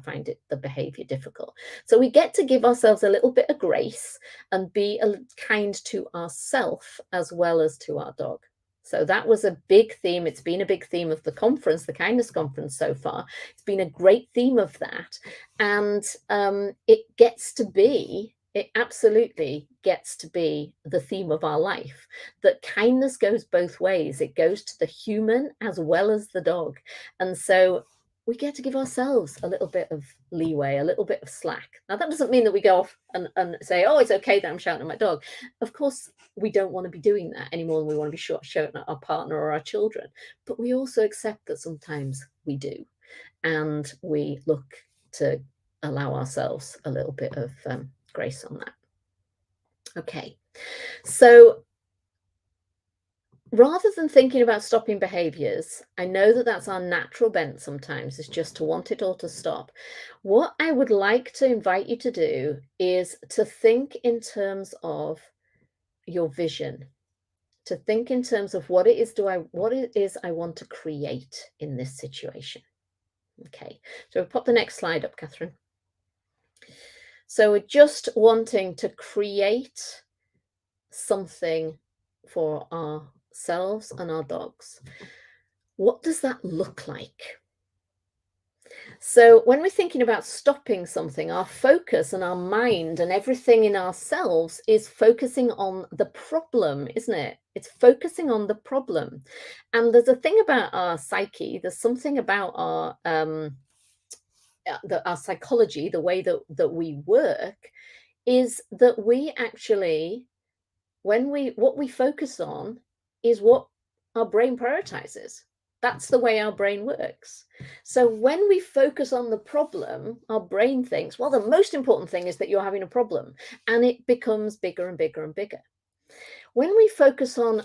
find the behavior difficult. So we get to give ourselves a little bit of grace and be kind to ourselves as well as to our dog. So that was a big theme. It's been a big theme of the conference, the kindness conference so far. It's been a great theme of that. And it absolutely gets to be the theme of our life, that kindness goes both ways. It goes to the human as well as the dog. And so we get to give ourselves a little bit of leeway, a little bit of slack. Now, that doesn't mean that we go off and say, oh, it's okay that I'm shouting at my dog. Of course, we don't want to be doing that any more than we want to be shouting at our partner or our children. But we also accept that sometimes we do. And we look to allow ourselves a little bit of grace on that. Okay, so rather than thinking about stopping behaviors, I know that that's our natural bent sometimes, is just to want it all to stop. What I would like to invite you to do is to think in terms of your vision, to think in terms of what it is I want to create in this situation. Okay, so we'll pop the next slide up, Catherine. So we're just wanting to create something for ourselves and our dogs. What does that look like? So when we're thinking about stopping something, our focus and our mind and everything in ourselves is focusing on the problem, isn't it? It's focusing on the problem. And there's a thing about our psyche, there's something about our psychology, the way that we work, is that we actually, what we focus on is what our brain prioritizes. That's the way our brain works. So when we focus on the problem, our brain thinks, well, the most important thing is that you're having a problem, and it becomes bigger and bigger and bigger. When we focus on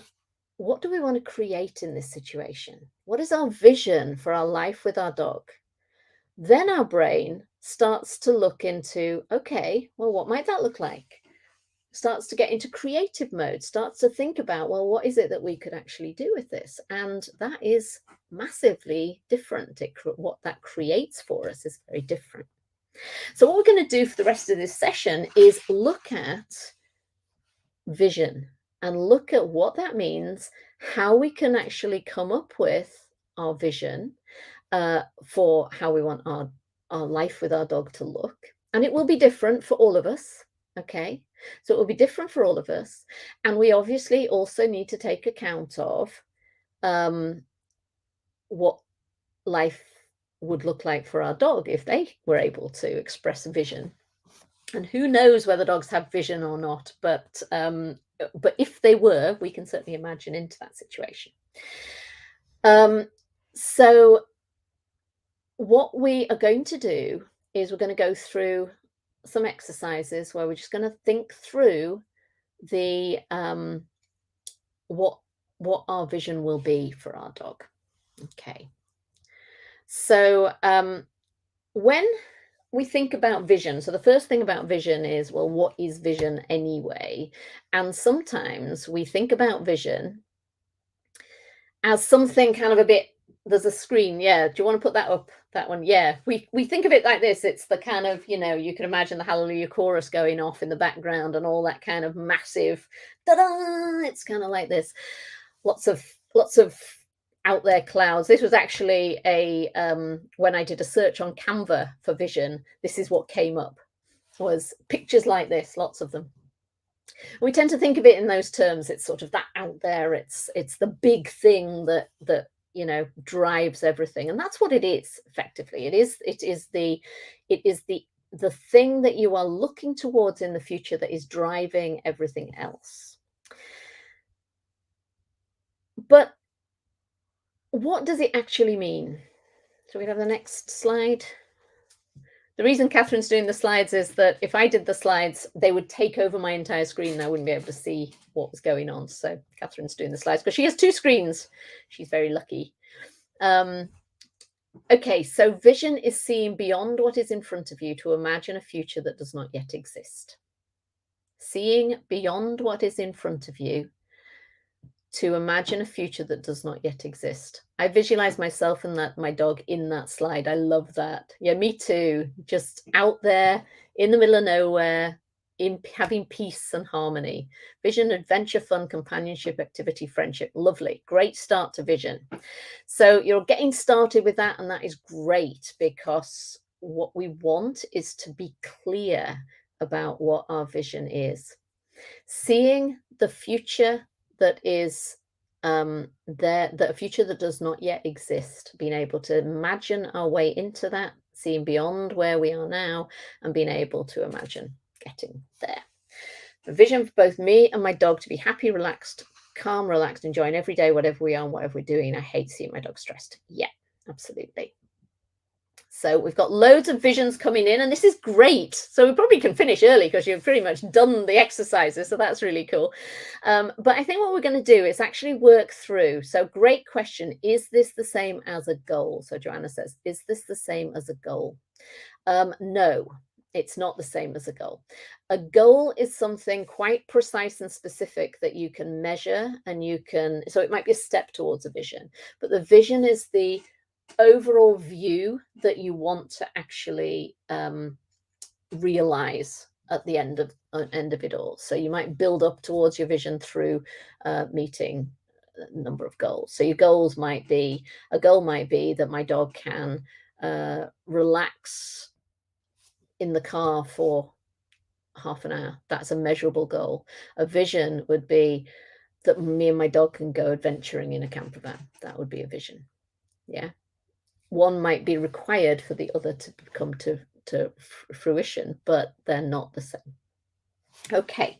what do we want to create in this situation, what is our vision for our life with our dog, then our brain starts to look into, okay, well, what might that look like? Starts to get into creative mode, starts to think about, well, what is it that we could actually do with this? And that is massively different. What that creates for us is very different. So what we're going to do for the rest of this session is look at vision and look at what that means, how we can actually come up with our vision for how we want our life with our dog to look. And it will be different for all of us. Okay, so it will be different for all of us. And we obviously also need to take account of what life would look like for our dog if they were able to express a vision. And who knows whether dogs have vision or not, but if they were, we can certainly imagine into that situation. So what we are going to do is we're going to go through some exercises where we're just going to think through the what our vision will be for our dog. Okay. So when we think about vision, so the first thing about vision is, well, what is vision anyway? And sometimes we think about vision as something kind of a bit, there's a screen. Yeah. Do you want to put that up? That one? Yeah. We think of it like this. It's the kind of, you can imagine the Hallelujah chorus going off in the background and all that kind of massive, ta-da! It's kind of like this. Lots of out there clouds. This was actually when I did a search on Canva for vision, this is what came up, was pictures like this, lots of them. We tend to think of it in those terms. It's sort of that out there. It's the big thing that drives everything, and that's what it is. Effectively, it is the thing that you are looking towards in the future that is driving everything else. But what does it actually mean? So we have the next slide. The reason Catherine's doing the slides is that if I did the slides, they would take over my entire screen and I wouldn't be able to see what was going on. So Catherine's doing the slides because she has 2 screens. She's very lucky. Okay, so vision is seeing beyond what is in front of you to imagine a future that does not yet exist. Seeing beyond what is in front of you to imagine a future that does not yet exist. I visualize myself and my dog in that slide. I love that. Yeah, me too. Just out there in the middle of nowhere, in having peace and harmony. Vision, adventure, fun, companionship, activity, friendship. Lovely. Great start to vision. So you're getting started with that, and that is great because what we want is to be clear about what our vision is. Seeing the future that is that a future that does not yet exist, being able to imagine our way into that, seeing beyond where we are now, and being able to imagine getting there. A vision for both me and my dog to be happy, relaxed, calm, relaxed, enjoying every day, whatever we are and whatever we're doing. I hate seeing my dog stressed. Yeah, absolutely. So we've got loads of visions coming in, and this is great. So we probably can finish early because you've pretty much done the exercises. So that's really cool. But I think what we're going to do is actually work through. So great question. Is this the same as a goal? So Joanna says, is this the same as a goal? No, it's not the same as a goal. A goal is something quite precise and specific that you can measure and you can, so it might be a step towards a vision, but the vision is the overall view that you want to actually realize at the end of it all. So you might build up towards your vision through meeting a number of goals. So your goals might be, a goal might be that my dog can relax in the car for half an hour. That's a measurable goal. A vision would be that me and my dog can go adventuring in a camper van. That would be a vision. Yeah. One might be required for the other to come to fruition, but they're not the same. Okay.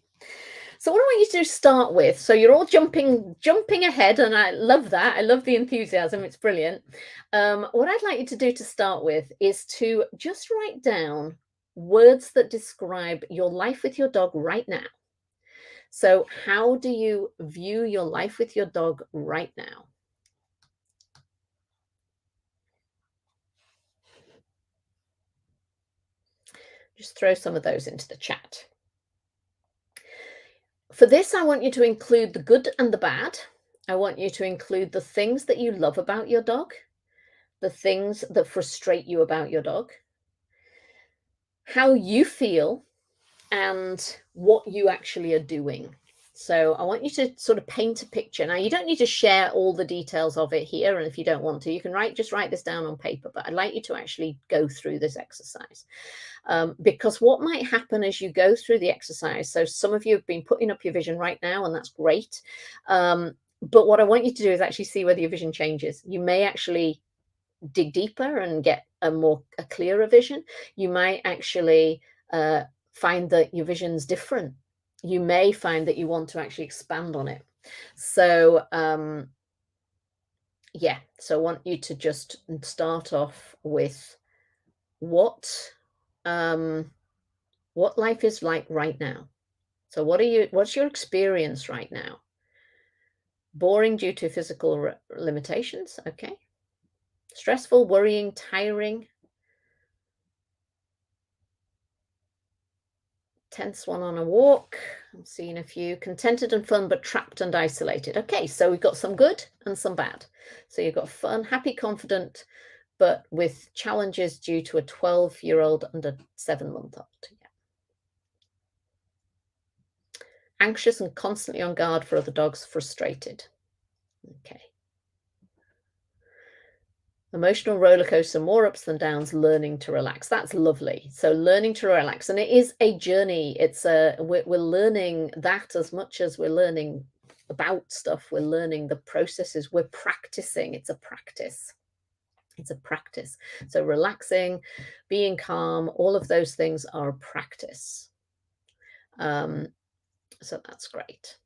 So what I want you to start with, so you're all jumping ahead, and I love that. I love the enthusiasm. It's brilliant. What I'd like you to do to start with is to just write down words that describe your life with your dog right now. So how do you view your life with your dog right now? Just throw some of those into the chat. For this, I want you to include the good and the bad. I want you to include the things that you love about your dog, the things that frustrate you about your dog, how you feel, and what you actually are doing. So I want you to sort of paint a picture. Now, you don't need to share all the details of it here, and if you don't want to, you can just write this down on paper, but I'd like you to actually go through this exercise. Because what might happen as you go through the exercise, so some of you have been putting up your vision right now, and that's great. But what I want you to do is actually see whether your vision changes. You may actually dig deeper and get a clearer vision. You might actually find that your vision's different. You may find that you want to actually expand on it. So yeah, so I want you to just start off with what life is like right now. So what's your experience right now? Boring due to physical limitations. Okay. Stressful, worrying, tiring. Tense one on a walk. I'm seeing a few. Contented and fun, but trapped and isolated. Okay, so we've got some good and some bad. So you've got fun, happy, confident, but with challenges due to a 12-year-old and a 7-month-old. Yeah. Anxious and constantly on guard for other dogs, frustrated. Okay. Emotional roller coaster, more ups than downs, learning to relax. That's lovely. So learning to relax, and it is a journey. It's we're learning that as much as we're learning about stuff. We're learning the processes. We're practicing. It's a practice. It's a practice. So relaxing, being calm, all of those things are a practice. So that's great.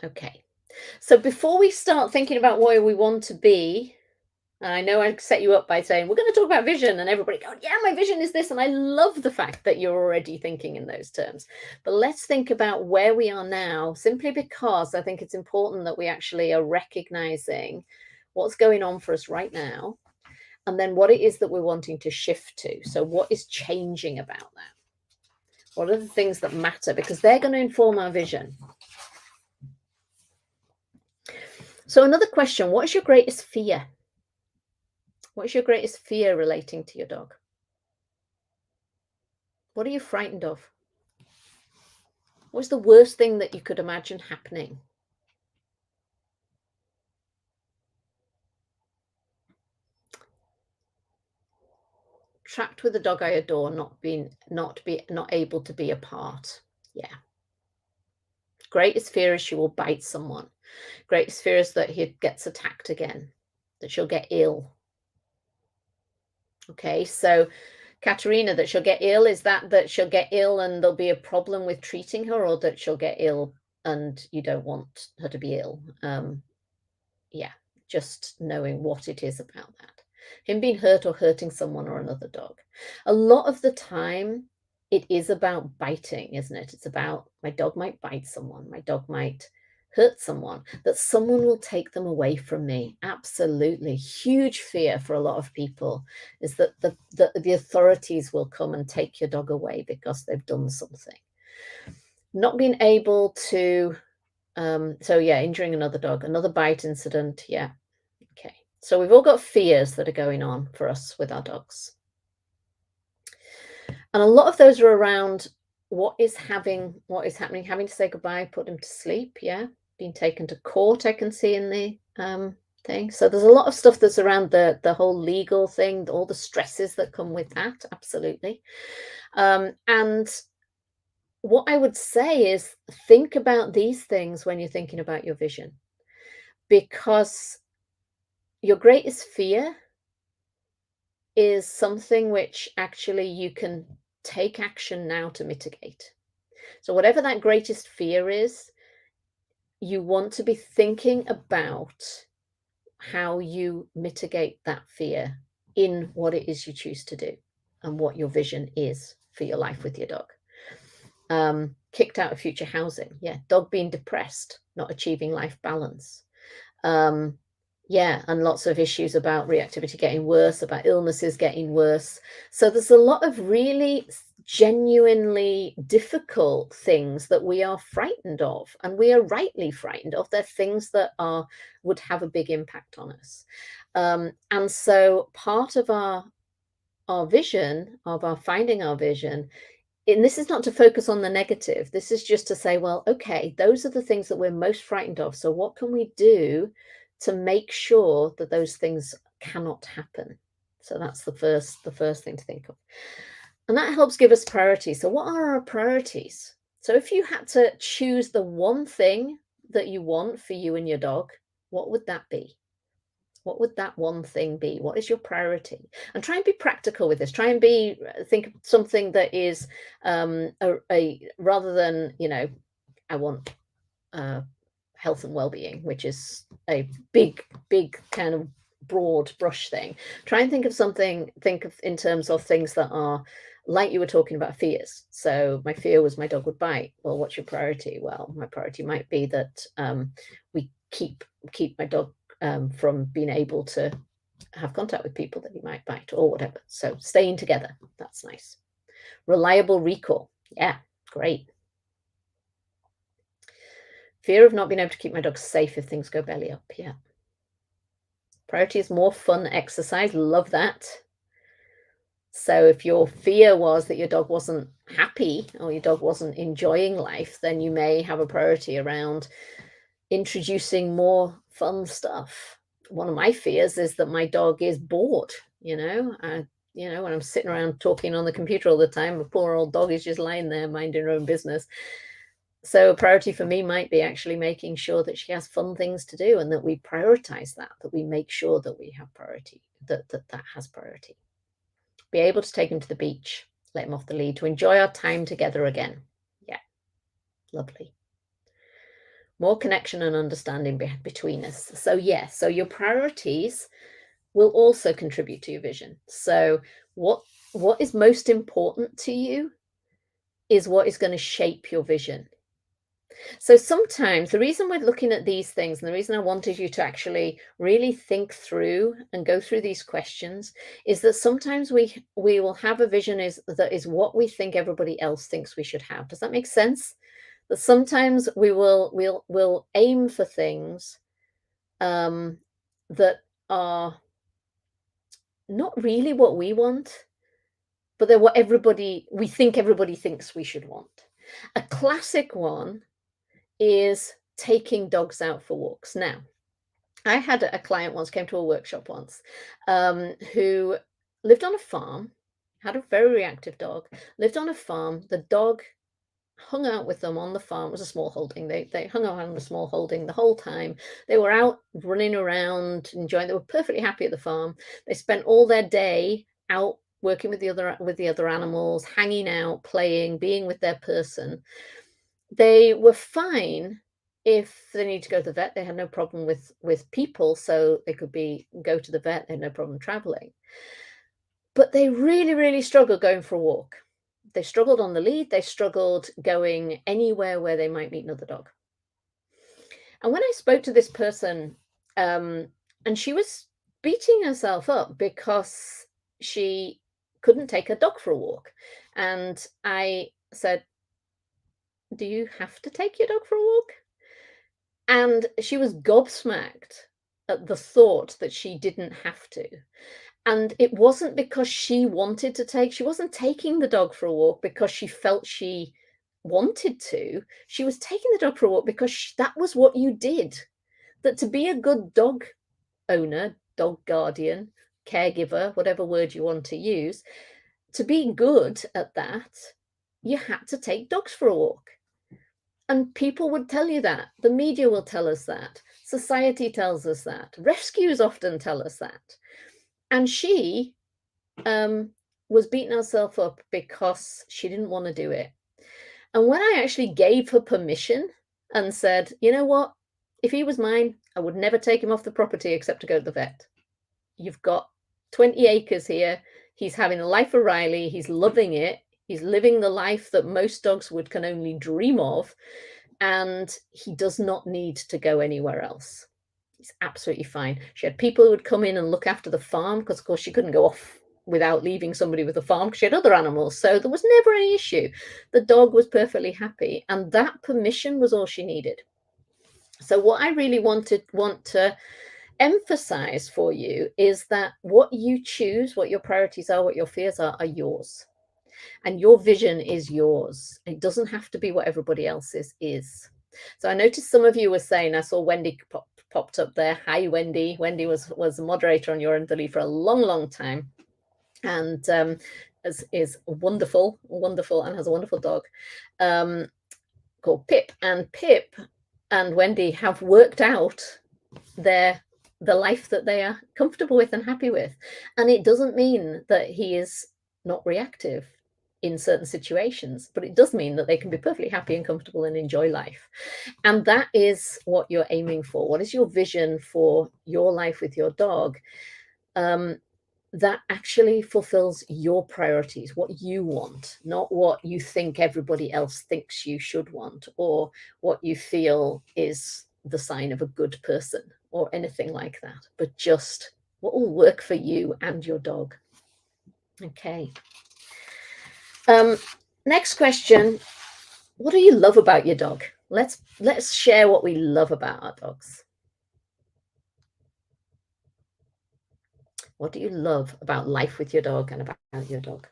Okay. So before we start thinking about where we want to be, And I know I set you up by saying, we're going to talk about vision, and everybody going, yeah, my vision is this. And I love the fact that you're already thinking in those terms. But let's think about where we are now, simply because I think it's important that we actually are recognizing what's going on for us right now, and then what it is that we're wanting to shift to. So what is changing about that? What are the things that matter? Because they're going to inform our vision. So another question, what is your greatest fear? What is your greatest fear relating to your dog? What are you frightened of? What's the worst thing that you could imagine happening? Trapped with a dog I adore, not able to be apart. Yeah. Greatest fear is she will bite someone. Greatest fear is that he gets attacked again, that she'll get ill. Okay, so Katerina, that she'll get ill, is that she'll get ill and there'll be a problem with treating her, or that she'll get ill and you don't want her to be ill? Yeah, just knowing what it is about that. Him being hurt or hurting someone or another dog. A lot of the time, it is about biting, isn't it? It's about my dog might bite someone, my dog might hurt someone, that someone will take them away from me. Absolutely. Huge fear for a lot of people is that the authorities will come and take your dog away because they've done something. Not being able to, so yeah, injuring another dog, another bite incident. Yeah. Okay. So we've all got fears that are going on for us with our dogs. And a lot of those are around what is happening, having to say goodbye, put him to sleep. Yeah. Being taken to court, I can see in the thing. So there's a lot of stuff that's around the whole legal thing, all the stresses that come with that. Absolutely. And what I would say is think about these things when you're thinking about your vision, because your greatest fear is something which actually you can take action now to mitigate. So whatever that greatest fear is, you want to be thinking about how you mitigate that fear in what it is you choose to do and what your vision is for your life with your dog. Kicked out of future housing. Yeah. Dog being depressed, not achieving life balance. Yeah, and lots of issues about reactivity getting worse, about illnesses getting worse. So there's a lot of really genuinely difficult things that we are frightened of, and we are rightly frightened of. They're things that would have a big impact on us. And so part of our vision, of our finding our vision, and this is not to focus on the negative. This is just to say, well, okay, those are the things that we're most frightened of. So what can we do to make sure that those things cannot happen? So that's the first thing to think of. And that helps give us priorities. So what are our priorities? So if you had to choose the one thing that you want for you and your dog, what would that be? What would that one thing be? What is your priority? And try and be practical with this. Try and think of something that is a rather than, I want health and well-being, which is a big kind of broad brush thing. Try and think of in terms of things that are like you were talking about fears. So my fear was my dog would bite. Well, what's your priority? Well, my priority might be that we keep my dog from being able to have contact with people that he might bite or whatever. So staying together, that's nice. Reliable recall. Yeah, great. Fear of not being able to keep my dog safe if things go belly up. Yeah. Priority is more fun exercise. Love that. So if your fear was that your dog wasn't happy or your dog wasn't enjoying life, then you may have a priority around introducing more fun stuff. One of my fears is that my dog is bored, when I'm sitting around talking on the computer all the time, the poor old dog is just lying there minding her own business. So a priority for me might be actually making sure that she has fun things to do, and that we prioritize that we make sure that we have priority, that has priority. Be able to take him to the beach, let him off the lead, to enjoy our time together again. Yeah, lovely. More connection and understanding between us. So yes, so your priorities will also contribute to your vision. So what is most important to you is what is going to shape your vision. So sometimes the reason we're looking at these things, and the reason I wanted you to actually really think through and go through these questions, is that sometimes we will have a vision that is what we think everybody else thinks we should have. Does that make sense? That sometimes we'll aim for things that are not really what we want, but they're what we think everybody thinks we should want. A classic one is taking dogs out for walks. Now, I had a client once, came to a workshop once, who lived on a farm, had a very reactive dog, lived on a farm. The dog hung out with them on the farm. It was a small holding. They hung out on a small holding the whole time. They were out running around, enjoying. They were perfectly happy at the farm. They spent all their day out working with the other animals, hanging out, playing, being with their person. They were fine if they need to go to the vet. They had no problem with people, so they could go to the vet. They had no problem traveling. But they really, really struggled going for a walk. They struggled on the lead. They struggled going anywhere where they might meet another dog. And when I spoke to this person, and she was beating herself up because she couldn't take her dog for a walk. And I said, "Do you have to take your dog for a walk?" And she was gobsmacked at the thought that she didn't have to. And it wasn't because she wasn't taking the dog for a walk because she felt she wanted to. She was taking the dog for a walk because that was what you did. That to be a good dog owner, dog guardian, caregiver, whatever word you want to use, to be good at that, you had to take dogs for a walk. And people would tell you that. The media will tell us that. Society tells us that. Rescues often tell us that. And she was beating herself up because she didn't want to do it. And when I actually gave her permission and said, "You know what? If he was mine, I would never take him off the property except to go to the vet. You've got 20 acres here. He's having the life of Riley. He's loving it. He's living the life that most dogs can only dream of. And he does not need to go anywhere else. He's absolutely fine." She had people who would come in and look after the farm because, of course, she couldn't go off without leaving somebody with the farm because she had other animals. So there was never any issue. The dog was perfectly happy. And that permission was all she needed. So what I really want to emphasize for you is that what you choose, what your priorities are, what your fears are yours. And your vision is yours. It doesn't have to be what everybody else's is. So I noticed some of you were saying, I saw Wendy popped up there. Hi, Wendy. Wendy was a moderator on Your Underly for a long, long time. And is wonderful, and has a wonderful dog called Pip. And Pip and Wendy have worked out the life that they are comfortable with and happy with. And it doesn't mean that he is not reactive in certain situations, but it does mean that they can be perfectly happy and comfortable and enjoy life. And that is what you're aiming for. What is your vision for your life with your dog? That actually fulfills your priorities, what you want, not what you think everybody else thinks you should want, or what you feel is the sign of a good person, or anything like that, but just what will work for you and your dog. Okay. Next question. What do you love about your dog? Let's share what we love about our dogs. What do you love about life with your dog and about your dog?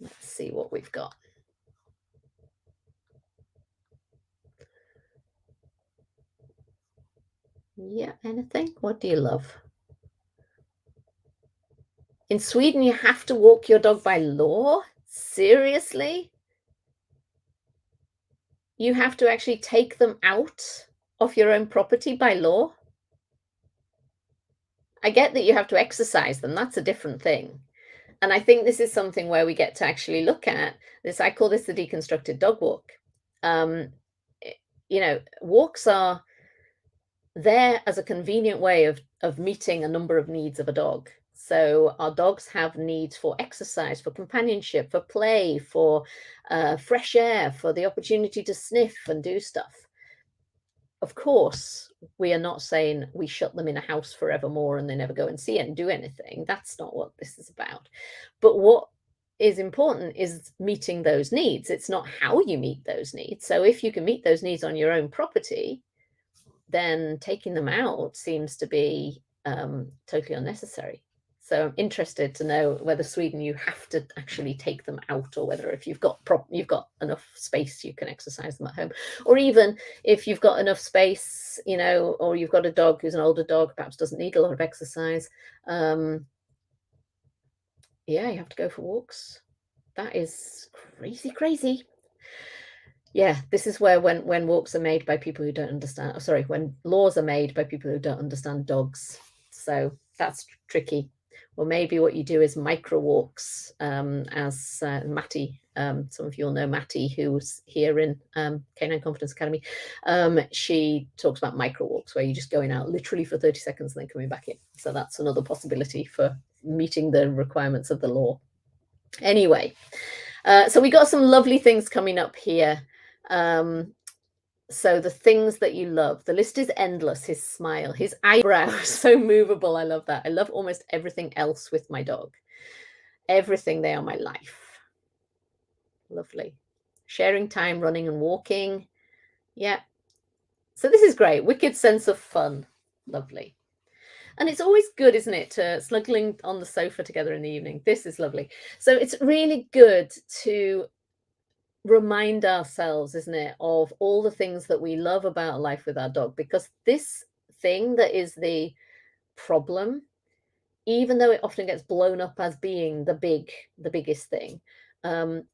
Let's see what we've got. Yeah, anything? What do you love? In Sweden, you have to walk your dog by law? Seriously? You have to actually take them out of your own property by law? I get that you have to exercise them. That's a different thing. And I think this is something where we get to actually look at this. I call this the deconstructed dog walk. Um, i- walks are there as a convenient way of meeting a number of needs of a dog. So our dogs have needs for exercise, for companionship, for play, for fresh air, for the opportunity to sniff and do stuff. Of course, we are not saying we shut them in a house forevermore and they never go and see it and do anything. That's not what this is about. But what is important is meeting those needs. It's not how you meet those needs. So if you can meet those needs on your own property, then taking them out seems to be totally unnecessary. So I'm interested to know whether Sweden you have to actually take them out, or whether if you've got enough space you can exercise them at home, or even if you've got enough space, or you've got a dog who's an older dog, perhaps doesn't need a lot of exercise. Yeah, you have to go for walks. That is crazy, crazy. Yeah, this is where when walks are made by people who don't understand, oh, sorry, when laws are made by people who don't understand dogs. So that's tricky. Well, maybe what you do is micro walks, as Matty, some of you will know Matty, who's here in Canine Confidence Academy. She talks about micro walks where you're just going out literally for 30 seconds and then coming back in. So that's another possibility for meeting the requirements of the law. Anyway, so we got some lovely things coming up here. So the things that you love, the list is endless. His smile, his eyebrows, so movable. I love that. I love almost everything else with my dog. Everything, they are my life. Lovely. Sharing time, running and walking. Yeah. So this is great. Wicked sense of fun. Lovely. And it's always good, isn't it, to snuggling on the sofa together in the evening. This is lovely. So it's really good to remind ourselves, isn't it, of all the things that we love about life with our dog, because this thing that is the problem, even though it often gets blown up as being the biggest thing,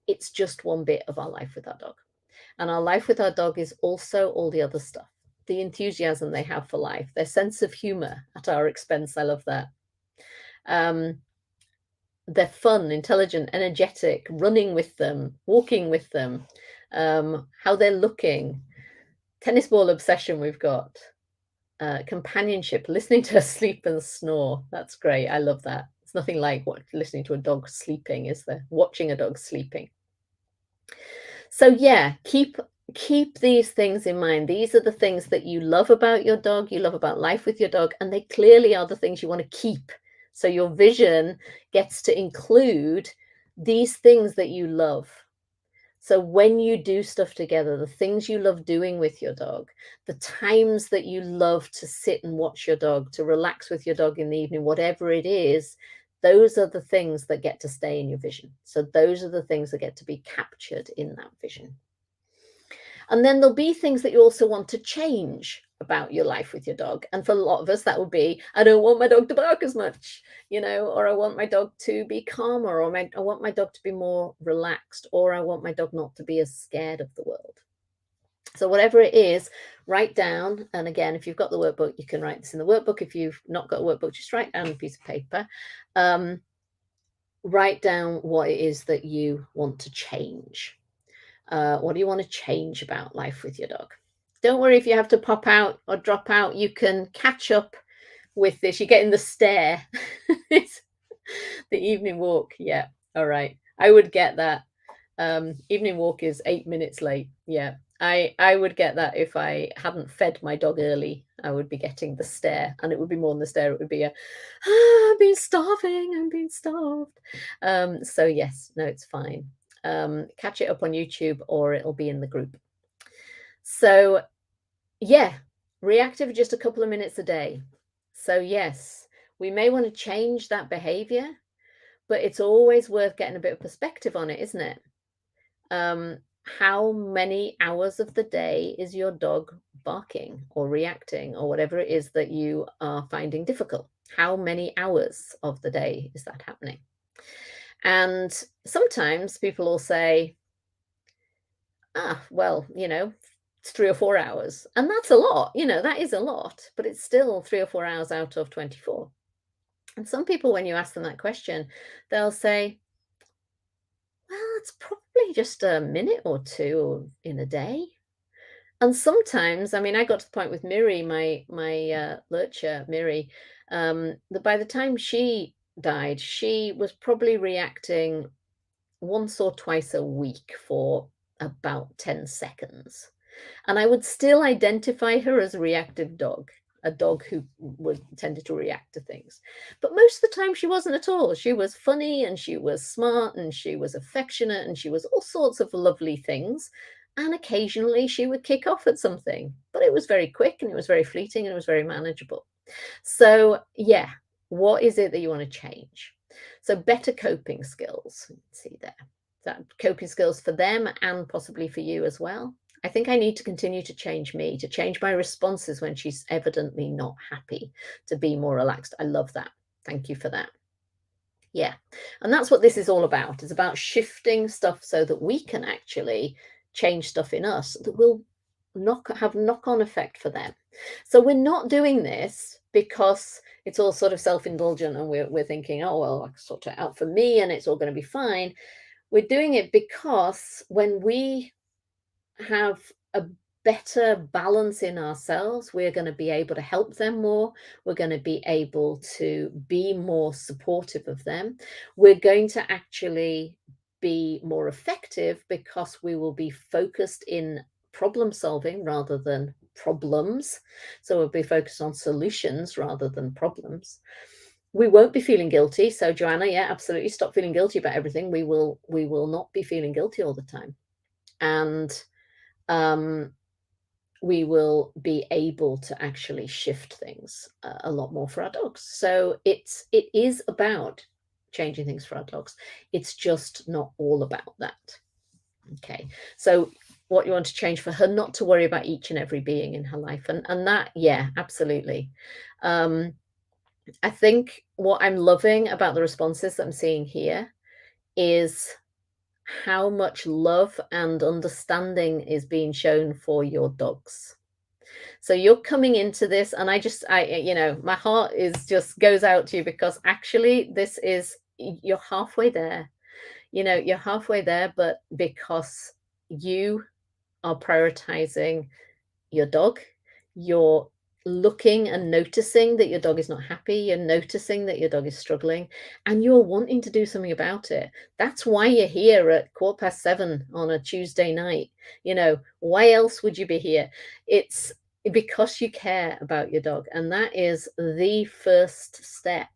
it's just one bit of our life with our dog. And our life with our dog is also all the other stuff, the enthusiasm they have for life, their sense of humor at our expense. I love that. They're fun, intelligent, energetic, running with them, walking with them, how they're looking, tennis ball obsession we've got, companionship, listening to her sleep and snore. That's great. I love that. It's nothing like listening to a dog sleeping, is there? Watching a dog sleeping. So yeah, keep these things in mind. These are the things that you love about your dog, you love about life with your dog, and they clearly are the things you want to keep. So your vision gets to include these things that you love. So when you do stuff together, the things you love doing with your dog, the times that you love to sit and watch your dog, to relax with your dog in the evening, whatever it is, those are the things that get to stay in your vision. So those are the things that get to be captured in that vision. And then there'll be things that you also want to change about your life with your dog. And for a lot of us, that would be, I don't want my dog to bark as much, or I want my dog to be calmer, or I want my dog to be more relaxed, or I want my dog not to be as scared of the world. So whatever it is, write down. And again, if you've got the workbook, you can write this in the workbook. If you've not got a workbook, just write down a piece of paper. Write down what it is that you want to change. What do you want to change about life with your dog? Don't worry if you have to pop out or drop out. You can catch up with this. You're getting the stare. It's the evening walk. Yeah. All right. I would get that. Evening walk is 8 minutes late. Yeah. I would get that if I hadn't fed my dog early. I would be getting the stare, and it would be more than the stare. It would be I'm being starving. I'm being starved. So yes, no, it's fine. Catch it up on YouTube, or it'll be in the group. So yeah, reactive just a couple of minutes a day. So yes, we may want to change that behavior, but it's always worth getting a bit of perspective on it, isn't it? How many hours of the day is your dog barking or reacting, or whatever it is that you are finding difficult? How many hours of the day is that happening? And sometimes people will say, well, it's 3 or 4 hours. And that's a lot, that is a lot, but it's still 3 or 4 hours out of 24. And some people, when you ask them that question, they'll say, well, it's probably just a minute or two in a day. And sometimes, I mean, I got to the point with Miri, my lurcher, Miri, that by the time she died, she was probably reacting once or twice a week for about 10 seconds. And I would still identify her as a reactive dog, a dog who would tended to react to things. But most of the time she wasn't at all. She was funny and she was smart and she was affectionate and she was all sorts of lovely things. And occasionally she would kick off at something, but it was very quick and it was very fleeting and it was very manageable. So yeah, what is it that you want to change? So better coping skills. See there. That coping skills for them and possibly for you as well. I think I need to continue to change me, to change my responses when she's evidently not happy, to be more relaxed. I love that. Thank you for that. Yeah. And that's what this is all about. It's about shifting stuff so that we can actually change stuff in us that will have knock-on effect for them. So we're not doing this because it's all sort of self-indulgent and we're thinking, oh, well, I can sort it out for me and it's all going to be fine. We're doing it because when we have a better balance in ourselves, we're going to be able to help them more. We're going to be able to be more supportive of them. We're going to actually be more effective because we will be focused in problem solving rather than problems. So we'll be focused on solutions rather than problems. We won't be feeling guilty. So Joanna, yeah, absolutely stop feeling guilty about everything. We will not be feeling guilty all the time. And we will be able to actually shift things a lot more for our dogs. So it is about changing things for our dogs. It's just not all about that. Okay, so what you want to change for her, not to worry about each and every being in her life, and that, yeah, absolutely. I think what I'm loving about the responses that I'm seeing here is how much love and understanding is being shown for your dogs. So you're coming into this, and my heart is just goes out to you because actually this is, you're halfway there. You're halfway there, but because you are prioritizing your dog, you're looking and noticing that your dog is not happy, you're noticing that your dog is struggling, and you're wanting to do something about it. That's why you're here at 7:15 on a Tuesday night. Why else would you be here? It's because you care about your dog, and that is the first step.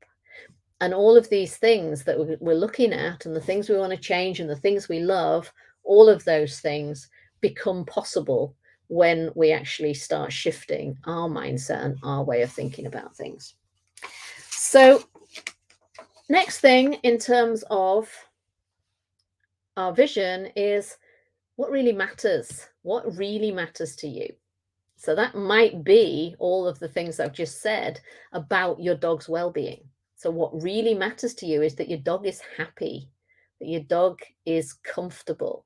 And all of these things that we're looking at, and the things we want to change, and the things we love, all of those things become possible when we actually start shifting our mindset and our way of thinking about things. So next thing in terms of our vision is what really matters. What really matters to you? So that might be all of the things I've just said about your dog's well-being. So what really matters to you is that your dog is happy, that your dog is comfortable.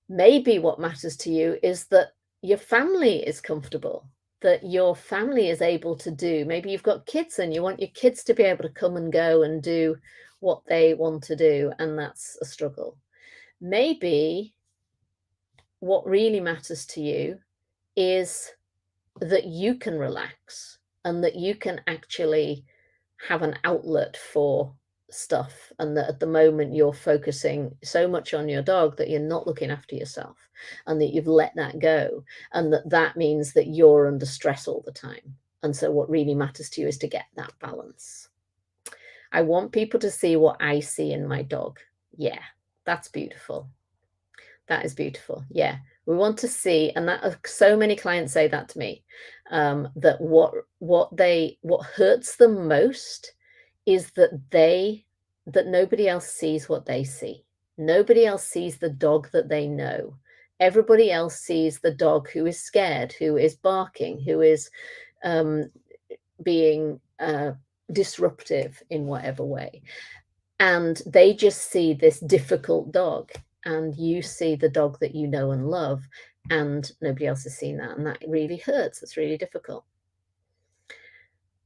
Maybe what matters to you is that your family is comfortable, that your family is able to do. Maybe you've got kids and you want your kids to be able to come and go and do what they want to do, and that's a struggle. Maybe what really matters to you is that you can relax and that you can actually have an outlet for stuff, and that at the moment you're focusing so much on your dog that you're not looking after yourself, and that you've let that go, and that means that you're under stress all the time. And so what really matters to you is to get that balance. I want people to see what I see in my dog. Yeah, that's beautiful. That is beautiful. Yeah. We want to see, and that so many clients say that to me, that what hurts them most is that nobody else sees what they see. Nobody else sees the dog that they know. Everybody else sees the dog who is scared, who is barking, who is being disruptive in whatever way. And they just see this difficult dog, and you see the dog that you know and love, and nobody else has seen that. And that really hurts. It's really difficult.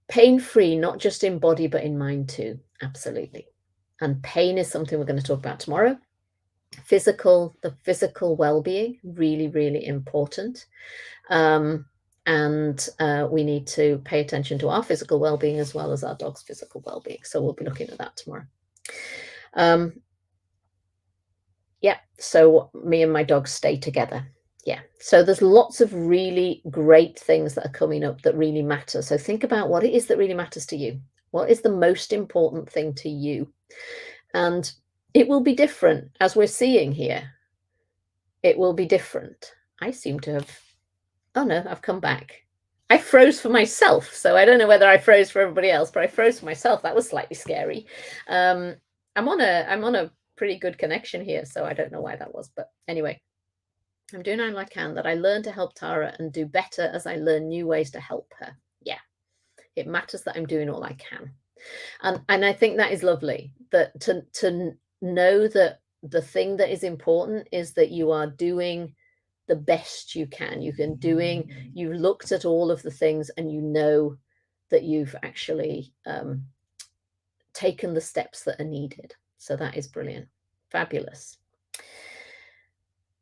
Pain-free, not just in body, but in mind too. Absolutely. And pain is something we're going to talk about tomorrow. The physical well-being, really, really important. And we need to pay attention to our physical well-being as well as our dog's physical well-being. So we'll be looking at that tomorrow. Yeah, so me and my dog stay together. Yeah, so there's lots of really great things that are coming up that really matter. So think about what it is that really matters to you. What is the most important thing to you? And it will be different, as we're seeing here. It will be different. I seem to have, oh no, I've come back. I froze for myself. So I don't know whether I froze for everybody else, but I froze for myself. That was slightly scary. I'm on a pretty good connection here, so I don't know why that was. But anyway, I'm doing all I can that I learn to help Tara and do better as I learn new ways to help her. Yeah, it matters that I'm doing all I can. And I think that is lovely, that to know that the thing that is important is that you are doing the best you can. You've looked at all of the things and you know that you've actually taken the steps that are needed. So that is brilliant. Fabulous.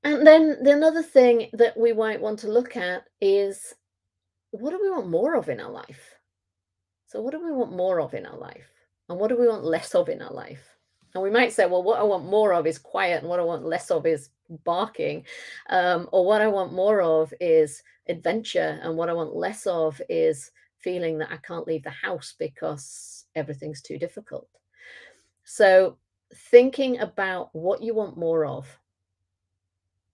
And then the another thing that we might want to look at is, what do we want more of in our life? So what do we want more of in our life? And what do we want less of in our life? And we might say, well, what I want more of is quiet, and what I want less of is barking. Or what I want more of is adventure, and what I want less of is feeling that I can't leave the house because everything's too difficult. So thinking about what you want more of.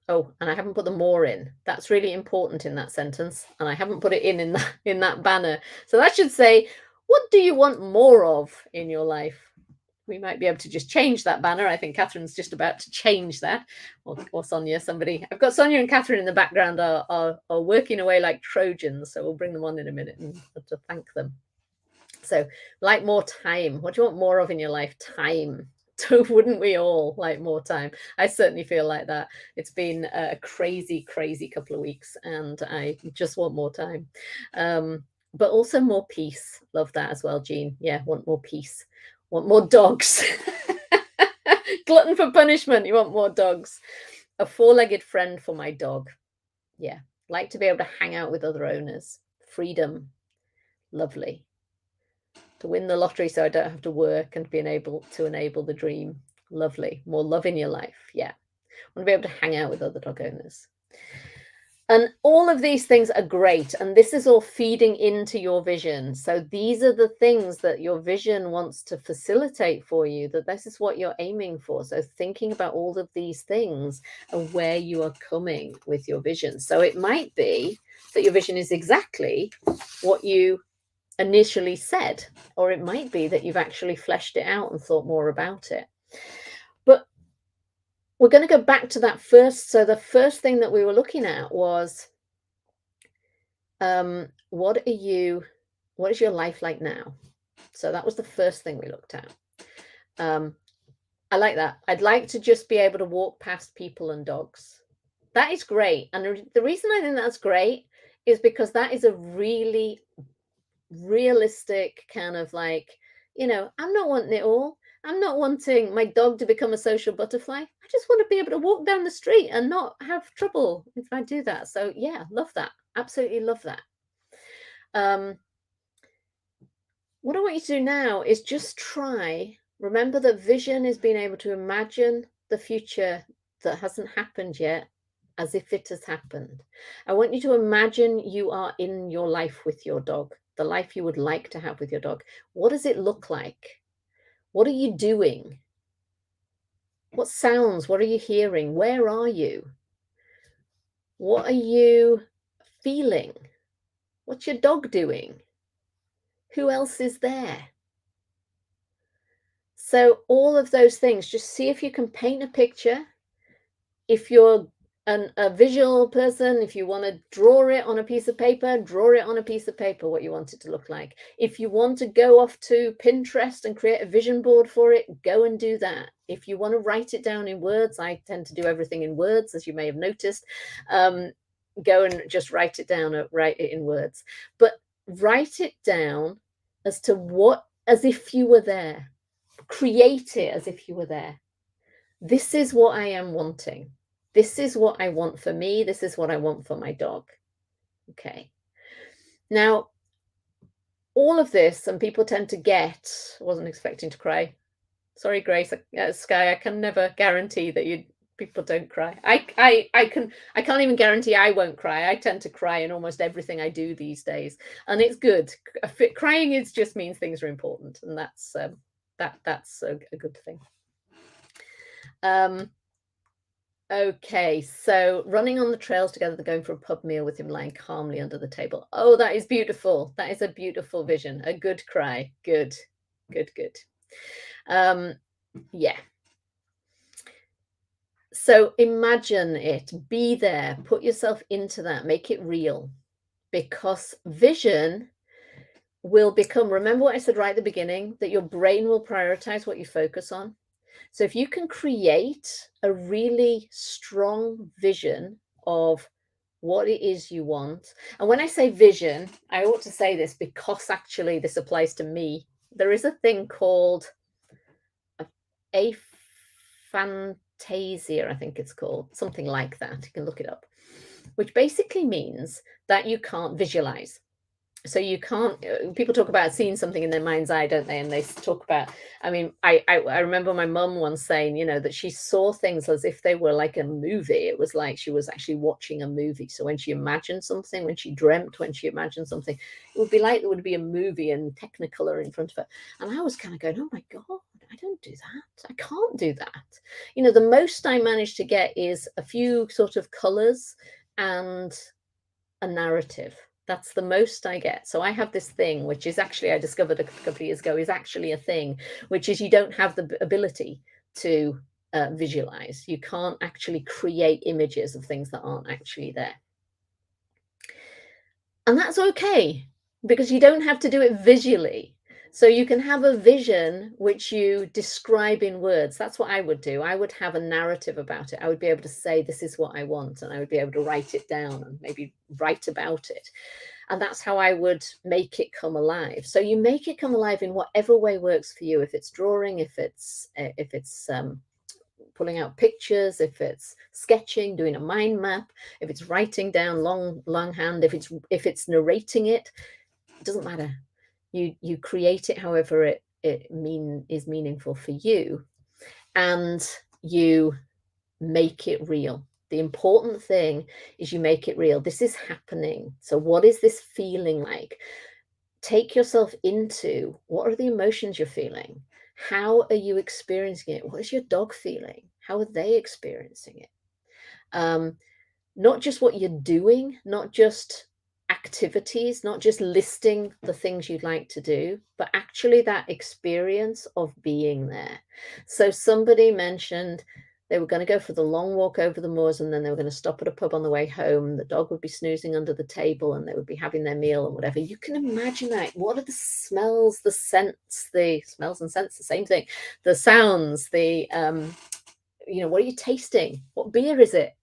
Oh, and I haven't put the more in. That's really important in that sentence. And I haven't put it in that banner. So that should say, what do you want more of in your life? We might be able to just change that banner. I think Catherine's just about to change that. Or Sonia, somebody. I've got Sonia and Catherine in the background are working away like Trojans. So we'll bring them on in a minute and to thank them. So like more time. What do you want more of in your life? Time. Wouldn't we all like more time? I certainly feel like that. It's been a crazy, crazy couple of weeks and I just want more time. But also more peace. Love that as well, Jean. Yeah, want more peace. Want more dogs. Glutton for punishment. You want more dogs. A four-legged friend for my dog. Yeah, like to be able to hang out with other owners. Freedom. Lovely. To win the lottery so I don't have to work and being able to enable the dream. Lovely. More love in your life. Yeah. I want to be able to hang out with other dog owners. And all of these things are great. And this is all feeding into your vision. So these are the things that your vision wants to facilitate for you, that this is what you're aiming for. So thinking about all of these things and where you are coming with your vision. So it might be that your vision is exactly what you initially said, or it might be that you've actually fleshed it out and thought more about it. But we're going to go back to that first. So the first thing that we were looking at was, what is your life like now? So that was the first thing we looked at. I like that. I'd like to just be able to walk past people and dogs. That is great. And the reason I think that's great is because that is a really realistic kind of like, I'm not wanting it all. I'm not wanting my dog to become a social butterfly. I just want to be able to walk down the street and not have trouble if I do that. So yeah, love that. Absolutely love that. What I want you to do now is just remember that vision is being able to imagine the future that hasn't happened yet as if it has happened. I want you to imagine you are in your life with your dog, the life you would like to have with your dog. What does it look like? What are you doing? What sounds? What are you hearing? Where are you? What are you feeling? What's your dog doing? Who else is there? So all of those things, just see if you can paint a picture. If you're a visual person, if you want to draw it on a piece of paper, draw it on a piece of paper, what you want it to look like. If you want to go off to Pinterest and create a vision board for it, go and do that. If you want to write it down in words, I tend to do everything in words, as you may have noticed. Go and just write it down or write it in words. But write it down as to what, as if you were there. Create it as if you were there. This is what I am wanting. This is what I want for me. This is what I want for my dog. Okay. Now, all of this, and people tend to get, I wasn't expecting to cry. Sorry, Grace, Sky, I can never guarantee that people don't cry. I can't even guarantee I won't cry. I tend to cry in almost everything I do these days, and it's good. Crying is just means things are important, and that's that's a good thing. Okay, so running on the trails together, going for a pub meal with him lying calmly under the table. Oh, that is beautiful. That is a beautiful vision. A good cry. Good, good, good. Yeah. So imagine it, be there, put yourself into that, make it real, because vision will become, remember what I said right at the beginning, that your brain will prioritize what you focus on. So if you can create a really strong vision of what it is you want, and when I say vision, I ought to say this because actually this applies to me. There is a thing called aphantasia, I think it's called, something like that. You can look it up, which basically means that you can't visualize. So you can't, people talk about seeing something in their mind's eye, don't they? And they talk about, I mean, I remember my mum once saying, you know, that she saw things as if they were like a movie. It was like she was actually watching a movie. So when she imagined something, when she dreamt, when she imagined something, it would be like there would be a movie and Technicolor in front of her. And I was kind of going, oh my God, I don't do that. I can't do that. You know, the most I managed to get is a few sort of colors and a narrative. That's the most I get. So I have this thing, which is actually, I discovered a couple of years ago, is actually a thing, which is you don't have the ability to visualize. You can't actually create images of things that aren't actually there. And that's okay, because you don't have to do it visually. So you can have a vision which you describe in words. That's what I would do. I would have a narrative about it. I would be able to say, this is what I want, and I would be able to write it down and maybe write about it. And that's how I would make it come alive. So you make it come alive in whatever way works for you. If it's drawing, if it's pulling out pictures, if it's sketching, doing a mind map, if it's writing down longhand, if it's narrating it, it doesn't matter. You create it however it is meaningful for you, and you make it real. The important thing is you make it real. This is happening. So what is this feeling like? Take yourself into, what are the emotions you're feeling? How are you experiencing it? What is your dog feeling? How are they experiencing it? Not just what you're doing, not just activities, not just listing the things you'd like to do, but actually that experience of being there. So somebody mentioned they were going to go for the long walk over the moors, and then they were going to stop at a pub on the way home. The dog would be snoozing under the table and they would be having their meal and whatever. You can imagine that. What are the smells, the scents, the smells and scents, the same thing, the sounds, the, you know, what are you tasting? What beer is it?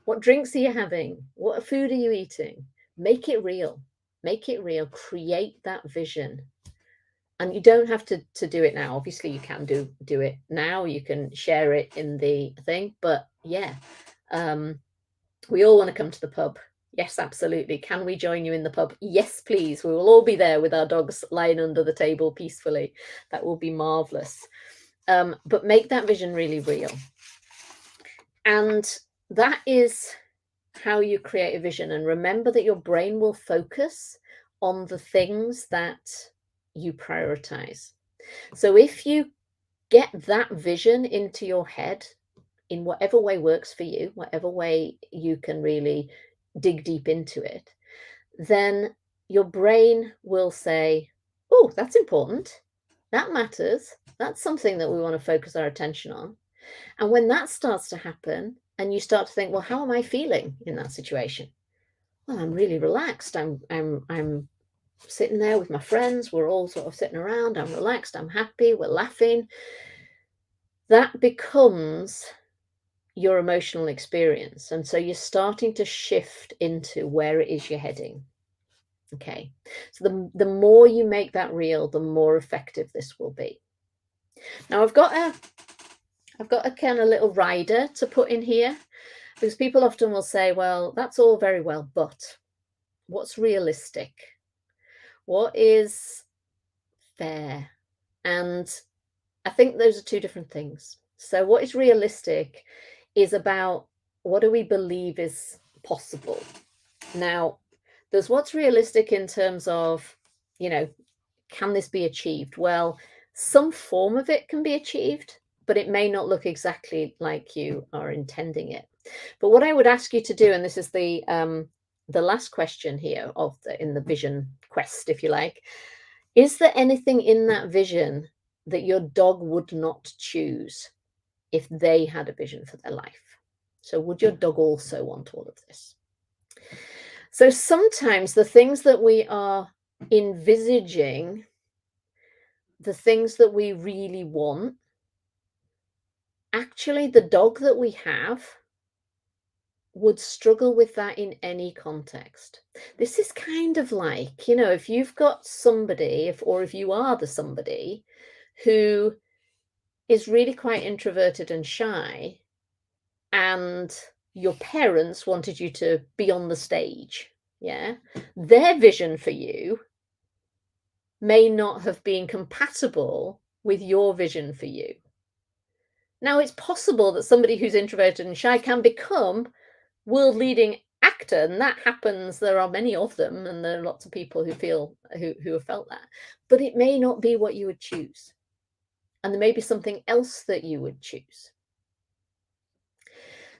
What drinks are you having? What food are you eating? Make it real. Make it real. Create that vision. And you don't have to do it now. Obviously, you can do it now. You can share it in the thing. But yeah, we all want to come to the pub. Yes, absolutely. Can we join you in the pub? Yes, please. We will all be there with our dogs lying under the table peacefully. That will be marvelous. But make that vision really real. And that is how you create a vision. And remember that your brain will focus on the things that you prioritize. So if you get that vision into your head in whatever way works for you, whatever way you can really dig deep into it, then your brain will say, oh, that's important. That matters. That's something that we want to focus our attention on. And when that starts to happen, and you start to think, well, how am I feeling in that situation? Well, I'm really relaxed. I'm sitting there with my friends. We're all sort of sitting around. I'm relaxed. I'm happy. We're laughing. That becomes your emotional experience. And so you're starting to shift into where it is you're heading. Okay, so the more you make that real, the more effective this will be. Now I've got a kind of little rider to put in here, because people often will say, well, that's all very well, but what's realistic? What is fair? And I think those are two different things. So what is realistic is about what do we believe is possible. Now, there's what's realistic in terms of, can this be achieved? Well, some form of it can be achieved, but it may not look exactly like you are intending it. But what I would ask you to do, and this is the last question here in the vision quest, if you like, is there anything in that vision that your dog would not choose if they had a vision for their life? So would your dog also want all of this? So sometimes the things that we are envisaging, the things that we really want, actually the dog that we have would struggle with that in any context. This is kind of like, if you've got somebody, or if you are the somebody who is really quite introverted and shy, and your parents wanted you to be on the stage, yeah, their vision for you may not have been compatible with your vision for you. Now, it's possible that somebody who's introverted and shy can become world leading actor, and that happens. There are many of them, and there are lots of people who have felt that, but it may not be what you would choose, and there may be something else that you would choose.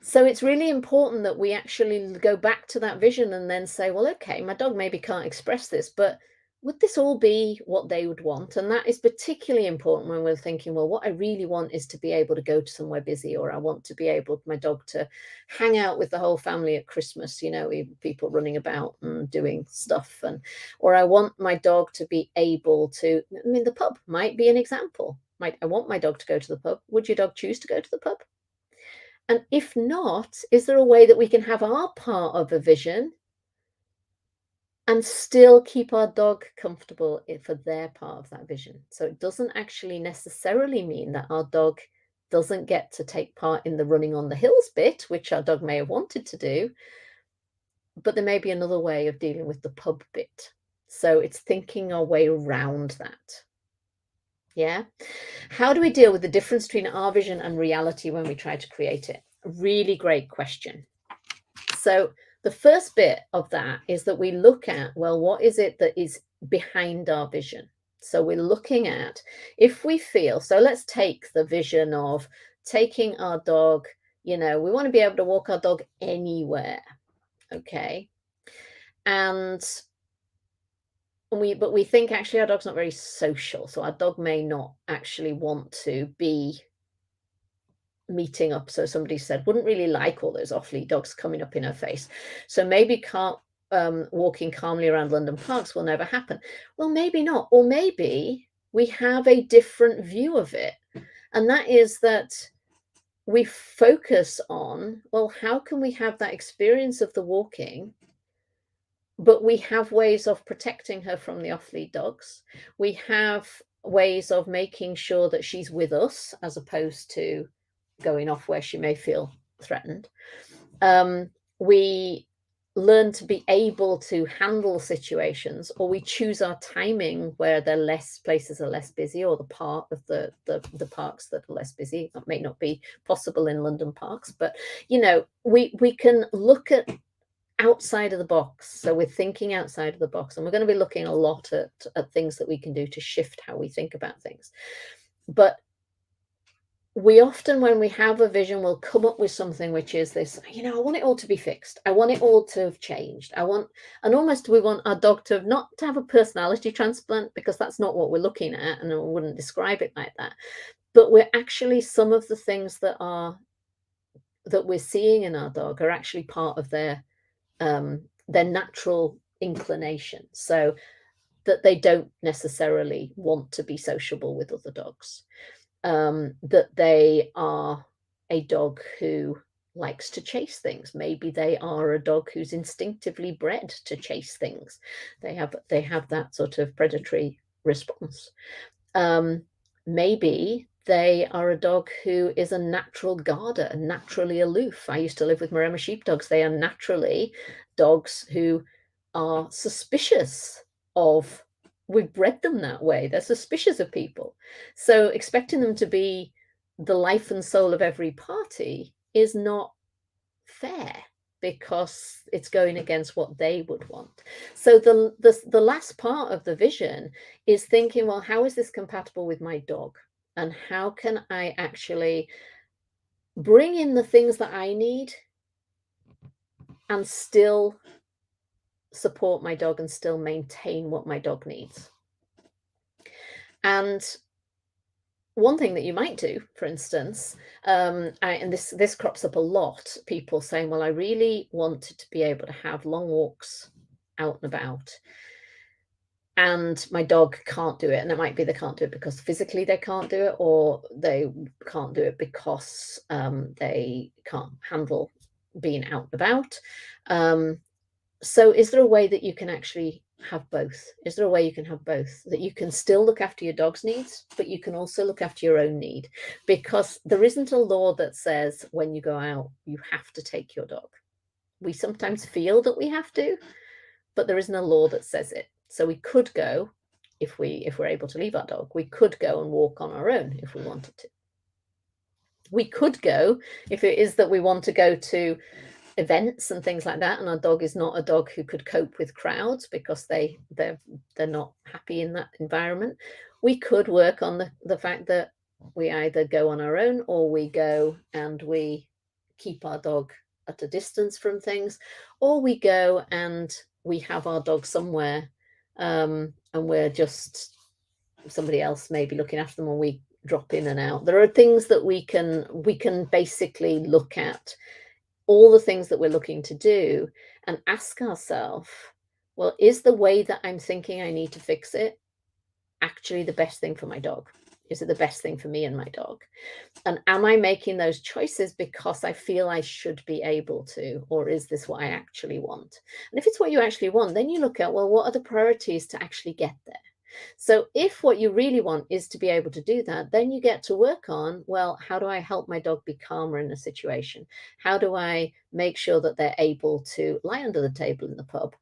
So it's really important that we actually go back to that vision and then say, well, okay, my dog maybe can't express this, but would this all be what they would want? And that is particularly important when we're thinking, well, what I really want is to be able to go to somewhere busy, or I want to be able, my dog to hang out with the whole family at Christmas, people running about and doing stuff. Or I want my dog to be able to, the pub might be an example. I want my dog to go to the pub. Would your dog choose to go to the pub? And if not, is there a way that we can have our part of a vision and still keep our dog comfortable for their part of that vision? So it doesn't actually necessarily mean that our dog doesn't get to take part in the running on the hills bit, which our dog may have wanted to do, but there may be another way of dealing with the pub bit. So it's thinking our way around that. Yeah. How do we deal with the difference between our vision and reality when we try to create it? Really great question. So the first bit of that is that we look at, well, what is it that is behind our vision? So we're looking at, if we feel, so let's take the vision of taking our dog, we want to be able to walk our dog anywhere. Okay. But we think actually our dog's not very social. So our dog may not actually want to be meeting up. So somebody said, wouldn't really like all those off-lead dogs coming up in her face. So maybe walking calmly around London parks will never happen. Well, maybe not. Or maybe we have a different view of it. And that is that we focus on, well, how can we have that experience of the walking, but we have ways of protecting her from the off-lead dogs. We have ways of making sure that she's with us as opposed to going off where she may feel threatened. We learn to be able to handle situations, or we choose our timing where places are less busy, or the part of the parks that are less busy. That may not be possible in London parks, but we can look at outside of the box. So we're thinking outside of the box, and we're going to be looking a lot at things that we can do to shift how we think about things. But we often, when we have a vision, will come up with something which is this, I want it all to be fixed. I want it all to have changed. We want our dog to not to have a personality transplant, because that's not what we're looking at, and I wouldn't describe it like that. But we're actually, some of the things that we're seeing in our dog are actually part of their natural inclination. So that they don't necessarily want to be sociable with other dogs. That they are a dog who likes to chase things. Maybe they are a dog who's instinctively bred to chase things. They have that sort of predatory response. Maybe they are a dog who is a natural guarder, naturally aloof. I used to live with Maremma sheepdogs. They are naturally dogs who are suspicious of, we've bred them that way. They're suspicious of people. So expecting them to be the life and soul of every party is not fair, because it's going against what they would want. So the last part of the vision is thinking, well, how is this compatible with my dog? And how can I actually bring in the things that I need and still support my dog and still maintain what my dog needs? And one thing that you might do, for instance, and this crops up a lot, people saying, well, I really wanted to be able to have long walks out and about, and my dog can't do it. And it might be they can't do it because physically they can't do it, or they can't do it because they can't handle being out and about. So is there a way that you can actually have both? Is there a way you can have both? That you can still look after your dog's needs, but you can also look after your own need? Because there isn't a law that says when you go out, you have to take your dog. We sometimes feel that we have to, but there isn't a law that says it. So we could go, if we're able to leave our dog, we could go and walk on our own if we wanted to. We could go, if it is that we want to go to events and things like that, and our dog is not a dog who could cope with crowds because they're not happy in that environment, we could work on the fact that we either go on our own, or we go and we keep our dog at a distance from things, or we go and we have our dog somewhere, and we're just, somebody else may be looking after them, and we drop in and out. There are things that we can basically look at, all the things that we're looking to do, and ask ourselves, well, is the way that I'm thinking I need to fix it actually the best thing for my dog? Is it the best thing for me and my dog? And am I making those choices because I feel I should be able to, or is this what I actually want? And if it's what you actually want, then you look at, well, what are the priorities to actually get there? So if what you really want is to be able to do that, then you get to work on, well, how do I help my dog be calmer in a situation? How do I make sure that they're able to lie under the table in the pub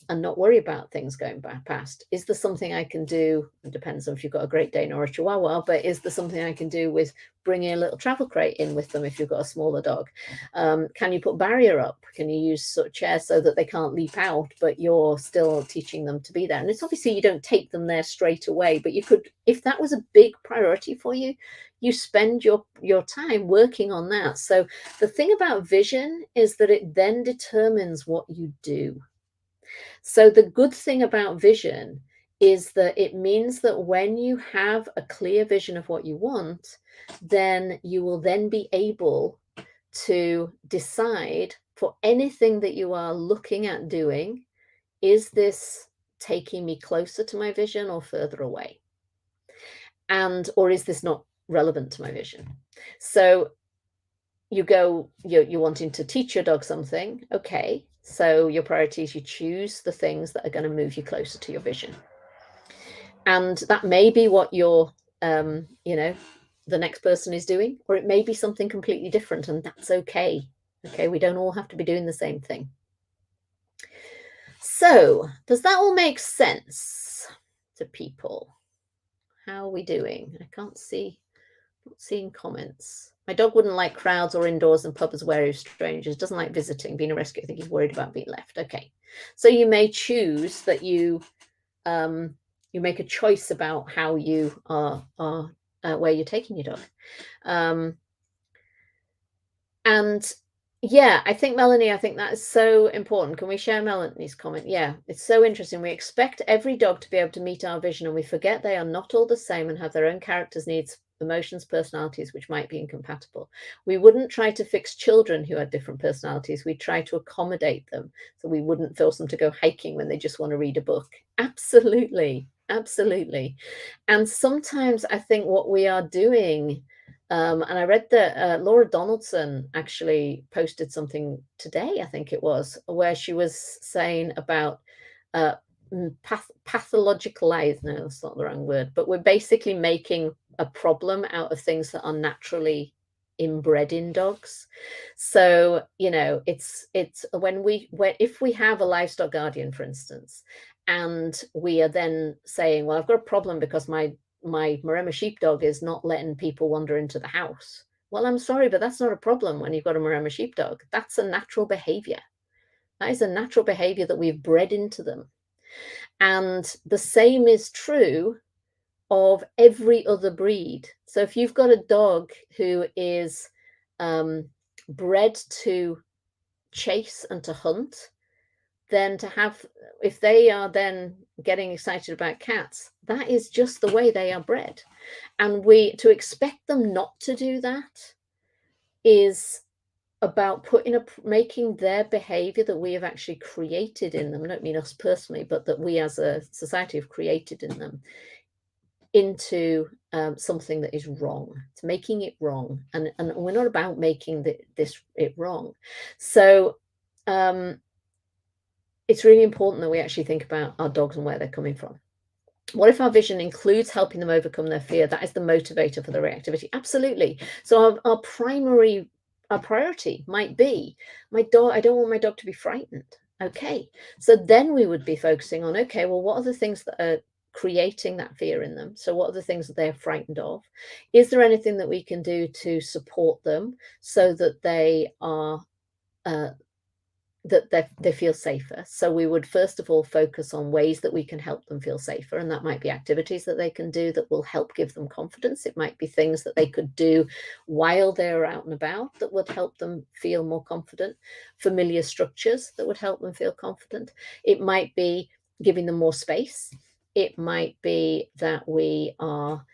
and not worry about things going past? Is there something I can do? It depends on if you've got a Great Dane or a Chihuahua, but is there something I can do with bringing a little travel crate in with them if you've got a smaller dog? Can you put barrier up? Can you use sort of chairs so that they can't leap out, but you're still teaching them to be there? And it's obviously you don't take them there straight away, but you could, if that was a big priority for you, you spend your time working on that. So the thing about vision is that it then determines what you do. So the good thing about vision is that it means that when you have a clear vision of what you want, then you will then be able to decide for anything that you are looking at doing, is this taking me closer to my vision or further away? And, or is this not relevant to my vision? So you're wanting to teach your dog something. Okay, so your priorities, you choose the things that are going to move you closer to your vision. And that may be what your the next person is doing, or it may be something completely different, and that's okay. Okay, we don't all have to be doing the same thing. So does that all make sense to people? How are we doing? I can't see, not seeing comments. My dog wouldn't like crowds or indoors and pubs wary of strangers, doesn't like visiting, being a rescue. I think he's worried about being left. Okay. So you may choose that you make a choice about how you are where you're taking your dog. And yeah, I think Melanie, I think that is so important. Can we share Melanie's comment? Yeah, it's so interesting. We expect every dog to be able to meet our vision, and we forget they are not all the same and have their own characters, needs, emotions, personalities, which might be incompatible. We wouldn't try to fix children who had different personalities. We try to accommodate them, so we wouldn't force them to go hiking when they just want to read a book. Absolutely, absolutely. And sometimes I think what we are doing And I read that Laura Donaldson actually posted something today, I think it was, where she was saying about uh, pathologicalize. No, that's not the wrong word, but we're basically making a problem out of things that are naturally inbred in dogs. So it's when if we have a livestock guardian, for instance, and we are then saying, well, I've got a problem because my Maremma sheepdog is not letting people wander into the house. Well, I'm sorry, but that's not a problem when you've got a Maremma sheepdog. That's a natural behavior. That is a natural behavior that we've bred into them. And the same is true of every other breed. So if you've got a dog who is bred to chase and to hunt, then if they are then getting excited about cats, that is just the way they are bred. And to expect them not to do that is about making their behavior that we have actually created in them. I don't mean us personally, but that we as a society have created in them into something that is wrong. It's making it wrong, and we're not about making it wrong. So it's really important that we actually think about our dogs and where they're coming from. What if our vision includes helping them overcome their fear? That is the motivator for the reactivity. Absolutely. So our priority might be, my dog, I don't want my dog to be frightened. Okay. So then we would be focusing on, okay, well, what are the things that are creating that fear in them? So what are the things that they're frightened of? Is there anything that we can do to support them so that they are that they feel safer? So we would first of all focus on ways that we can help them feel safer, and that might be activities that they can do that will help give them confidence. It might be things that they could do while they're out and about that would help them feel more confident, familiar structures that would help them feel confident. It might be giving them more space. It might be that we are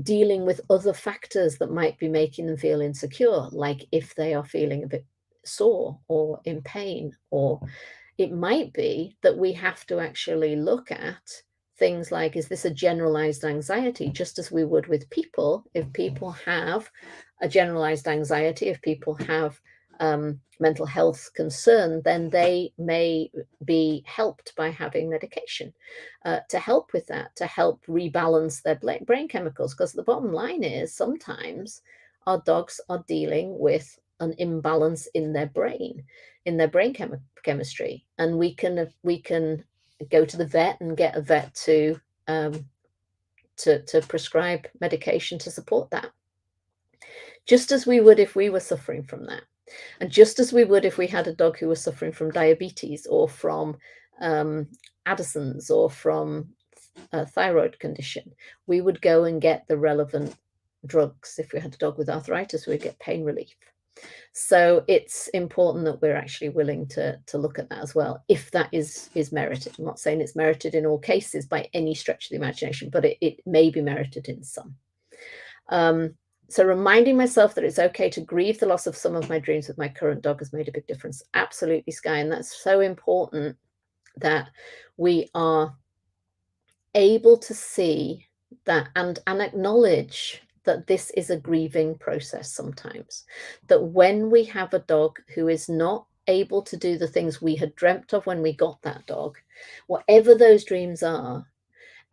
dealing with other factors that might be making them feel insecure, like if they are feeling a bit sore or in pain, or it might be that we have to actually look at things like, is this a generalized anxiety, just as we would with people? If people have a generalized anxiety, if people have mental health concern, then they may be helped by having medication to help with that, to help rebalance their brain chemicals. Because the bottom line is, sometimes our dogs are dealing with an imbalance in their brain, chemistry, and we can go to the vet and get a vet to prescribe medication to support that, just as we would if we were suffering from that, and just as we would if we had a dog who was suffering from diabetes or from Addison's or from a thyroid condition. We would go and get the relevant drugs. If we had a dog with arthritis, we'd get pain relief. So it's important that we're actually willing to look at that as well, if that is merited. I'm not saying it's merited in all cases by any stretch of the imagination, but it may be merited in some. So reminding myself that it's okay to grieve the loss of some of my dreams with my current dog has made a big difference. Absolutely, Sky. And that's so important that we are able to see that and acknowledge that this is a grieving process sometimes. That when we have a dog who is not able to do the things we had dreamt of when we got that dog, whatever those dreams are,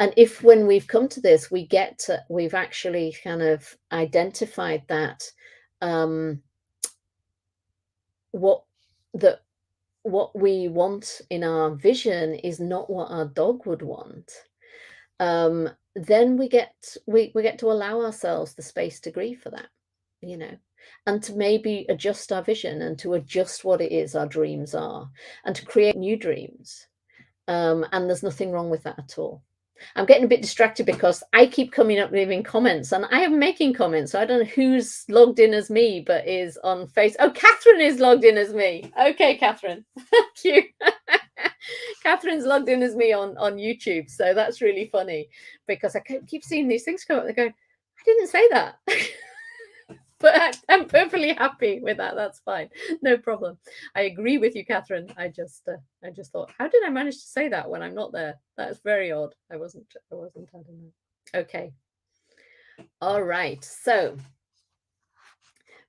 and if when we've come to this, we've actually kind of identified that what we want in our vision is not what our dog would want, then we get to allow ourselves the space to grieve for that, and to maybe adjust our vision and to adjust what it is our dreams are and to create new dreams. And there's nothing wrong with that at all. I'm getting a bit distracted because I keep coming up leaving comments, and I am making comments. So I don't know who's logged in as me, but is on face. Oh, Catherine is logged in as me. Okay, Catherine. Thank you. Catherine's logged in as me on YouTube. So that's really funny because I keep seeing these things come up. They're going, I didn't say that. But I'm perfectly happy with that. That's fine. No problem. I agree with you, Catherine. I just thought, how did I manage to say that when I'm not there? That's very odd. I wasn't. I don't know. Okay. All right. So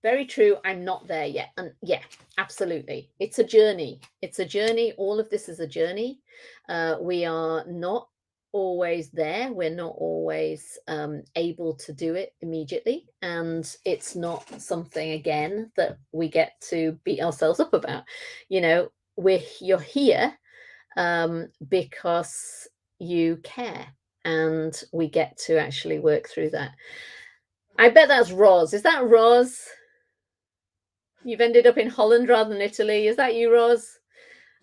very true. I'm not there yet. And yeah, absolutely. It's a journey. It's a journey. All of this is a journey. We are not always there. We're not always able to do it immediately. And it's not something, again, that we get to beat ourselves up about. You know, you're here because you care. And we get to actually work through that. I bet that's Roz. Is that Roz? You've ended up in Holland rather than Italy. Is that you, Roz?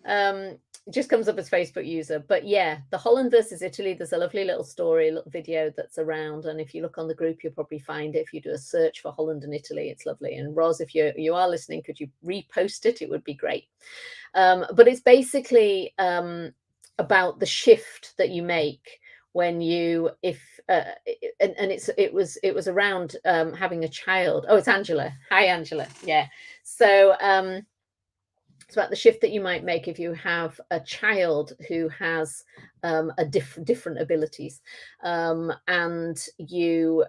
It just comes up as Facebook user. But yeah, the Holland versus Italy, there's a lovely little story, a little video that's around. And if you look on the group, you'll probably find it. If you do a search for Holland and Italy, it's lovely. And Roz, if you are listening, could you repost it? It would be great. But it's basically about the shift that you make when you it was around having a child. Oh, it's Angela. Hi, Angela. Yeah. So it's about the shift that you might make if you have a child who has a different abilities, and you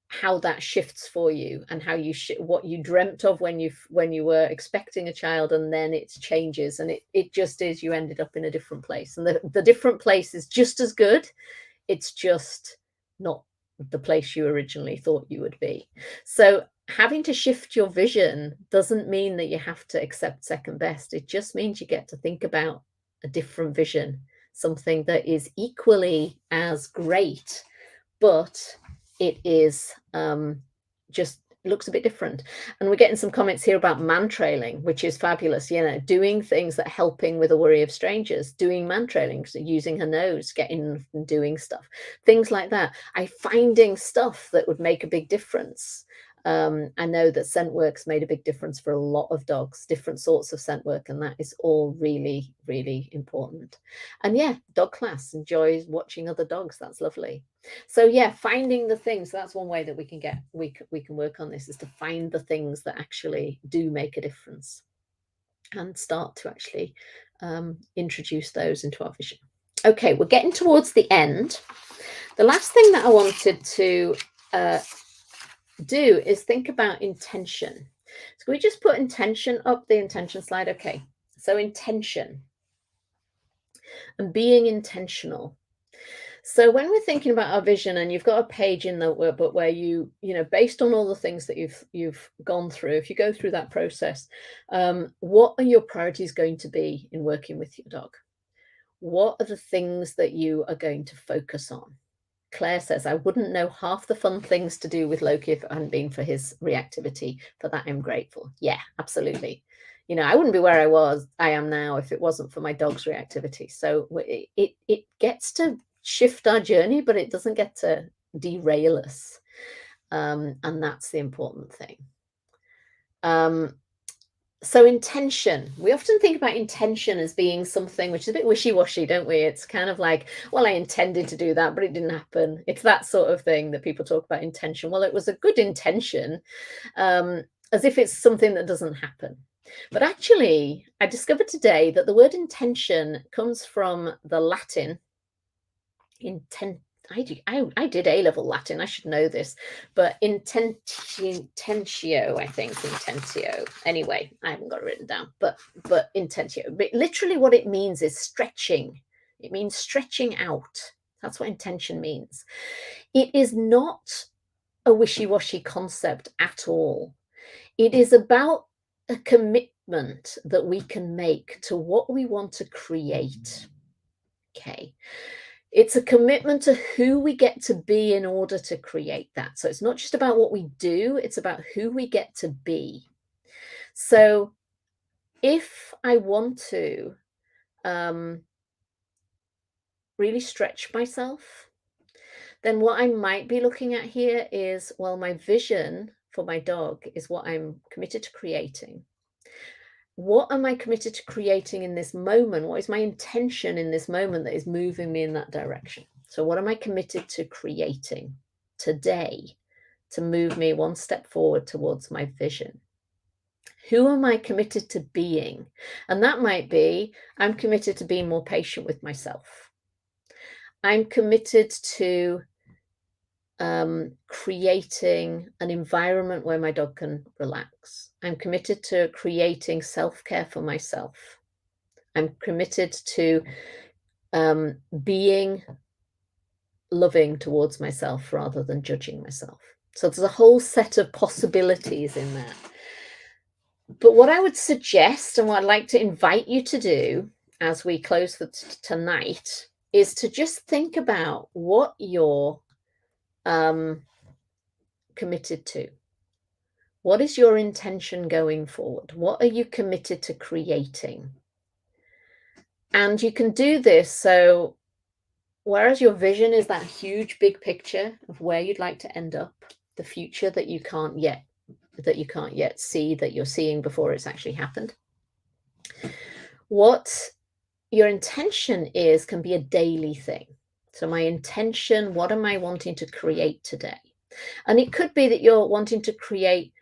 how that shifts for you, and how you what you dreamt of when you were expecting a child, and then it changes, and it just is, you ended up in a different place, and the different place is just as good. It's just not the place you originally thought you would be. So having to shift your vision doesn't mean that you have to accept second best. It just means you get to think about a different vision, something that is equally as great, but it is just looks a bit different. And we're getting some comments here about man trailing, which is fabulous. Doing things that helping with a worry of strangers, doing man trailing, so using her nose, getting and doing stuff, things like that. Finding stuff that would make a big difference. I know that scent work's made a big difference for a lot of dogs, different sorts of scent work, and that is all really, really important. And yeah, dog class enjoys watching other dogs. That's lovely. So yeah, finding the things. That's one way that we can work on this, is to find the things that actually do make a difference, and start to actually introduce those into our vision. Okay, we're getting towards the end. The last thing that I wanted to do is think about intention. So we just put intention up, the intention slide. Okay, so intention and being intentional. So when we're thinking about our vision, and you've got a page in the workbook where based on all the things that you've gone through, if you go through that process, what are your priorities going to be in working with your dog? What are the things that you are going to focus on? Claire says, I wouldn't know half the fun things to do with Loki if it hadn't been for his reactivity. For that, I'm grateful. Yeah, absolutely. I wouldn't be where I am now if it wasn't for my dog's reactivity. So it gets to shift our journey, but it doesn't get to derail us. And that's the important thing. So intention, we often think about intention as being something which is a bit wishy-washy, don't we? It's kind of like, well, I intended to do that, but it didn't happen. It's that sort of thing that people talk about intention. Well, it was a good intention, as if it's something that doesn't happen. But actually, I discovered today that the word intention comes from the Latin intent. I did A-level Latin. I should know this, but intentio, I think, intentio. Anyway, I haven't got it written down, but intentio. But literally, what it means is stretching. It means stretching out. That's what intention means. It is not a wishy-washy concept at all. It is about a commitment that we can make to what we want to create. Okay. It's a commitment to who we get to be in order to create that. So it's not just about what we do, it's about who we get to be. So if I want to really stretch myself, then what I might be looking at here is, well, my vision for my dog is what I'm committed to creating. What am I committed to creating in this moment? What is my intention in this moment that is moving me in that direction? So what am I committed to creating today to move me one step forward towards my vision? Who am I committed to being? And that might be, I'm committed to being more patient with myself. I'm committed to creating an environment where my dog can relax. I'm committed to creating self-care for myself. I'm committed to being loving towards myself rather than judging myself. So there's a whole set of possibilities in that. But what I would suggest and what I'd like to invite you to do as we close for tonight is to just think about what you're committed to. What is your intention going forward? What are you committed to creating? And you can do this so whereas your vision is that huge big picture of where you'd like to end up, the future that you can't yet see, that you're seeing before it's actually happened. What your intention is can be a daily thing. So my intention, what am I wanting to create today? And it could be that you're wanting to create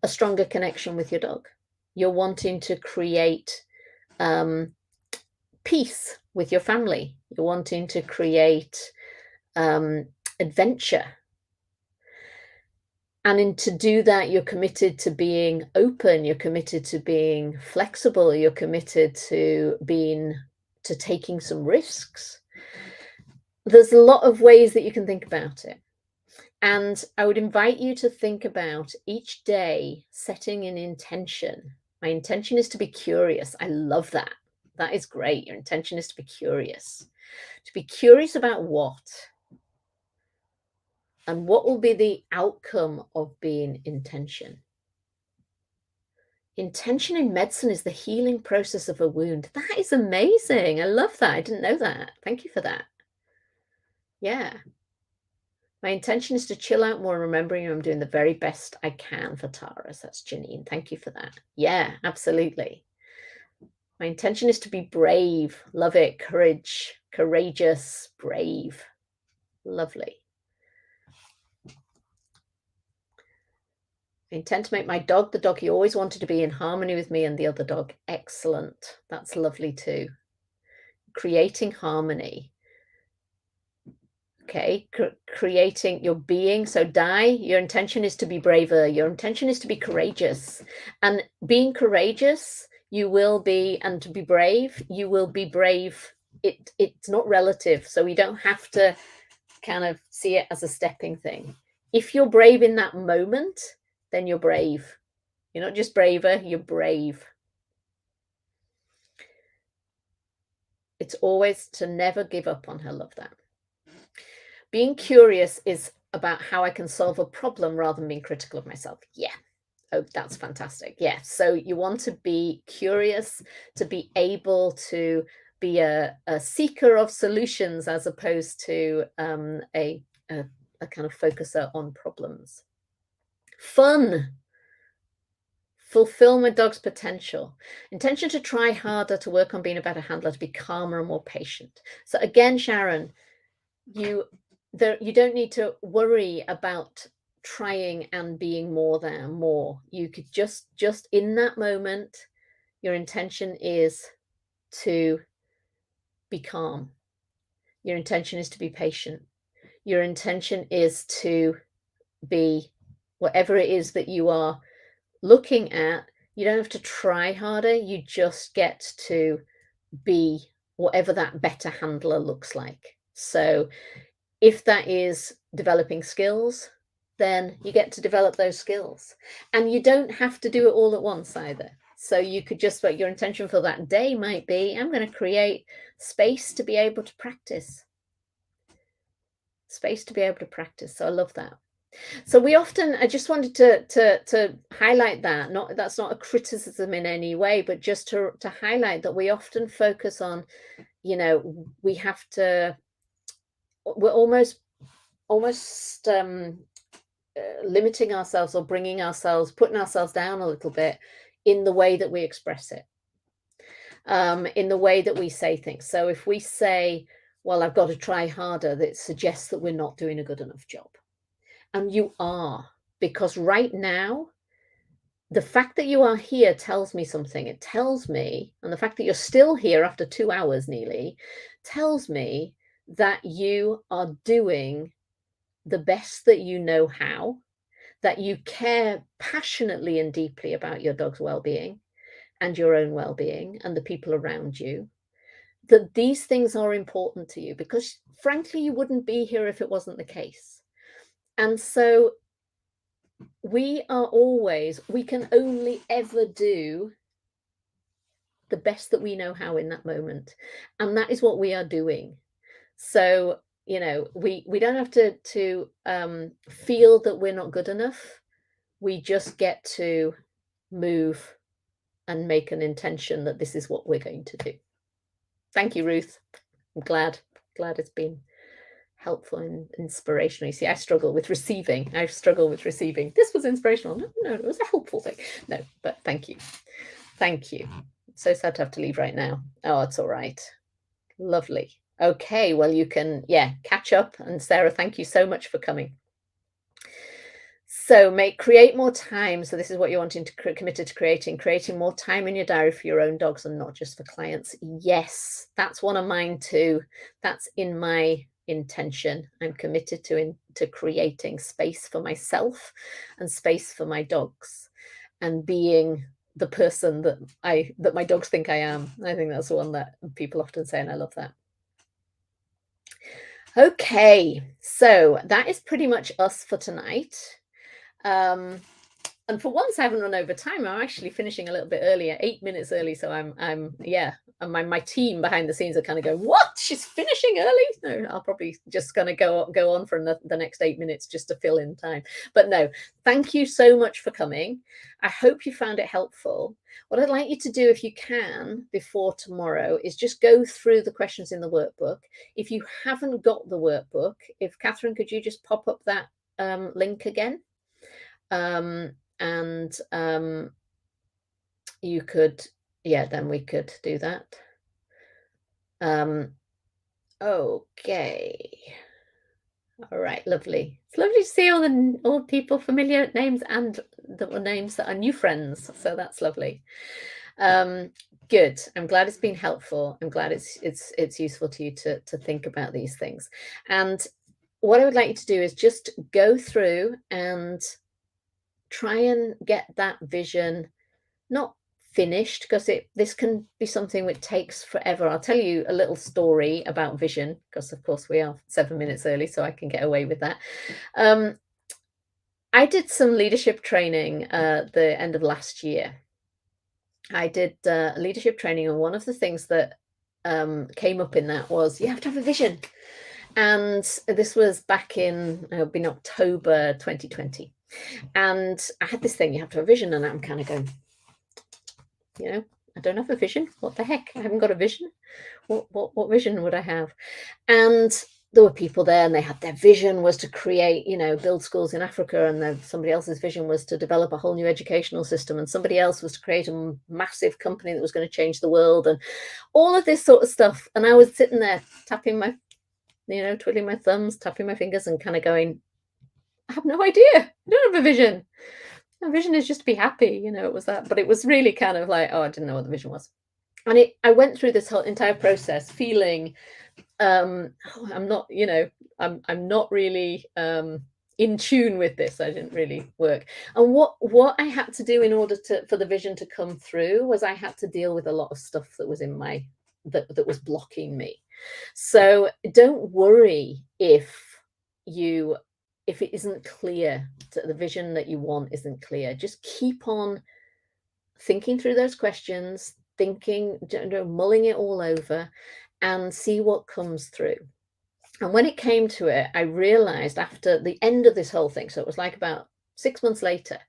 a stronger connection with your dog. You're wanting to create peace with your family. You're wanting to create adventure. And to do that, you're committed to being open, you're committed to being flexible, you're committed to taking some risks. There's a lot of ways that you can think about it. And I would invite you to think about each day setting an intention. My intention is to be curious. I love that. That is great. Your intention is to be curious. To be curious about what? And what will be the outcome of being intention? Intention in medicine is the healing process of a wound. That is amazing. I love that. I didn't know that. Thank you for that. Yeah. My intention is to chill out more, remembering I'm doing the very best I can for Tara. So that's Janine. Thank you for that. Yeah, absolutely. My intention is to be brave. Love it. Courage. Courageous. Brave. Lovely. I intend to make my dog the dog he always wanted to be, in harmony with me and the other dog. Excellent. That's lovely too. Creating harmony. Okay, creating your being. So Di, your intention is to be braver. Your intention is to be courageous. And being courageous, you will be, and to be brave, you will be brave. It's not relative. So we don't have to kind of see it as a stepping thing. If you're brave in that moment, then you're brave. You're not just braver, you're brave. It's always to never give up on her. Love that. Being curious is about how I can solve a problem rather than being critical of myself. Yeah. Oh, that's fantastic. Yeah. So you want to be curious, to be able to be a seeker of solutions as opposed to a kind of focuser on problems. Fun. Fulfill my dog's potential. Intention to try harder, to work on being a better handler, to be calmer and more patient. So again, Sharon, you don't need to worry about trying and being more than more. You could just in that moment, your intention is to be calm. Your intention is to be patient. Your intention is to be whatever it is that you are looking at. You don't have to try harder. You just get to be whatever that better handler looks like. So if that is developing skills, then you get to develop those skills. And you don't have to do it all at once either. So you could just, what your intention for that day might be, I'm going to create space to be able to practice. Space to be able to practice. So I love that. So we often, I just wanted to highlight that. That's not a criticism in any way, but just to highlight that we often focus on, we have to, we're almost limiting ourselves or putting ourselves down a little bit in the way that we express it, in the way that we say things. So if we say, well, I've got to try harder, that suggests that we're not doing a good enough job. And you are, because right now, the fact that you are here tells me something. It tells me, and the fact that you're still here after 2 hours nearly, tells me that you are doing the best that you know how, that you care passionately and deeply about your dog's well-being and your own well-being and the people around you, that these things are important to you, because frankly, you wouldn't be here if it wasn't the case. And so we can only ever do the best that we know how in that moment. And that is what we are doing. So, we don't have to feel that we're not good enough. We just get to move and make an intention that this is what we're going to do. Thank you, Ruth. I'm glad it's been helpful and inspirational. You see, I struggle with receiving. This was inspirational. No, it was a helpful thing. No, but thank you. Thank you. So sad to have to leave right now. Oh, it's all right. Lovely. Okay, well, you can, catch up. And Sarah, thank you so much for coming. So create more time. So this is what you're wanting to committed to creating more time in your diary for your own dogs and not just for clients. Yes, that's one of mine too. That's in my intention. I'm committed to creating space for myself and space for my dogs, and being the person that my dogs think I am. I think that's the one that people often say, and I love that. Okay, so that is pretty much us for tonight. And for once I haven't run over time. I'm actually finishing a little bit earlier, 8 minutes early. So I'm and my team behind the scenes are kind of going, what? She's finishing early? No, I'll probably just gonna go on for the next 8 minutes just to fill in time. But no, thank you so much for coming. I hope you found it helpful. What I'd like you to do, if you can, before tomorrow, is just go through the questions in the workbook. If you haven't got the workbook, if Catherine, could you just pop up that link again? You could, then we could do that. Okay. All right, lovely. It's lovely to see all the people, familiar names, and the names that are new friends. So that's lovely. Good. I'm glad it's been helpful. I'm glad it's useful to you to think about these things. And what I would like you to do is just go through and try and get that vision not finished, because this can be something which takes forever. I'll tell you a little story about vision, because of course we are 7 minutes early, so I can get away with that. I did some leadership training at the end of last year. I did leadership training, and one of the things that came up in that was you have to have a vision. And this was back in October 2020. And I had this thing, you have to have a vision, and I'm kind of going, I don't have a vision. What the heck? I haven't got a vision. What vision would I have? And there were people there, and they had their vision was to create, build schools in Africa, and then somebody else's vision was to develop a whole new educational system, and somebody else was to create a massive company that was going to change the world, and all of this sort of stuff. And I was sitting there tapping my, twiddling my thumbs, tapping my fingers, and kind of going, I have no idea. I don't have a vision. My vision is just to be happy, it was that. But it was really kind of like, I didn't know what the vision was. And I went through this whole entire process feeling, I'm not, I'm not really in tune with this. I didn't really work. And what I had to do in order for the vision to come through was I had to deal with a lot of stuff that was in that was blocking me. So don't worry if it isn't clear, the vision that you want isn't clear. Just keep on thinking through those questions, mulling it all over, and see what comes through. And when it came to it, I realized after the end of this whole thing, so it was like about 6 months later,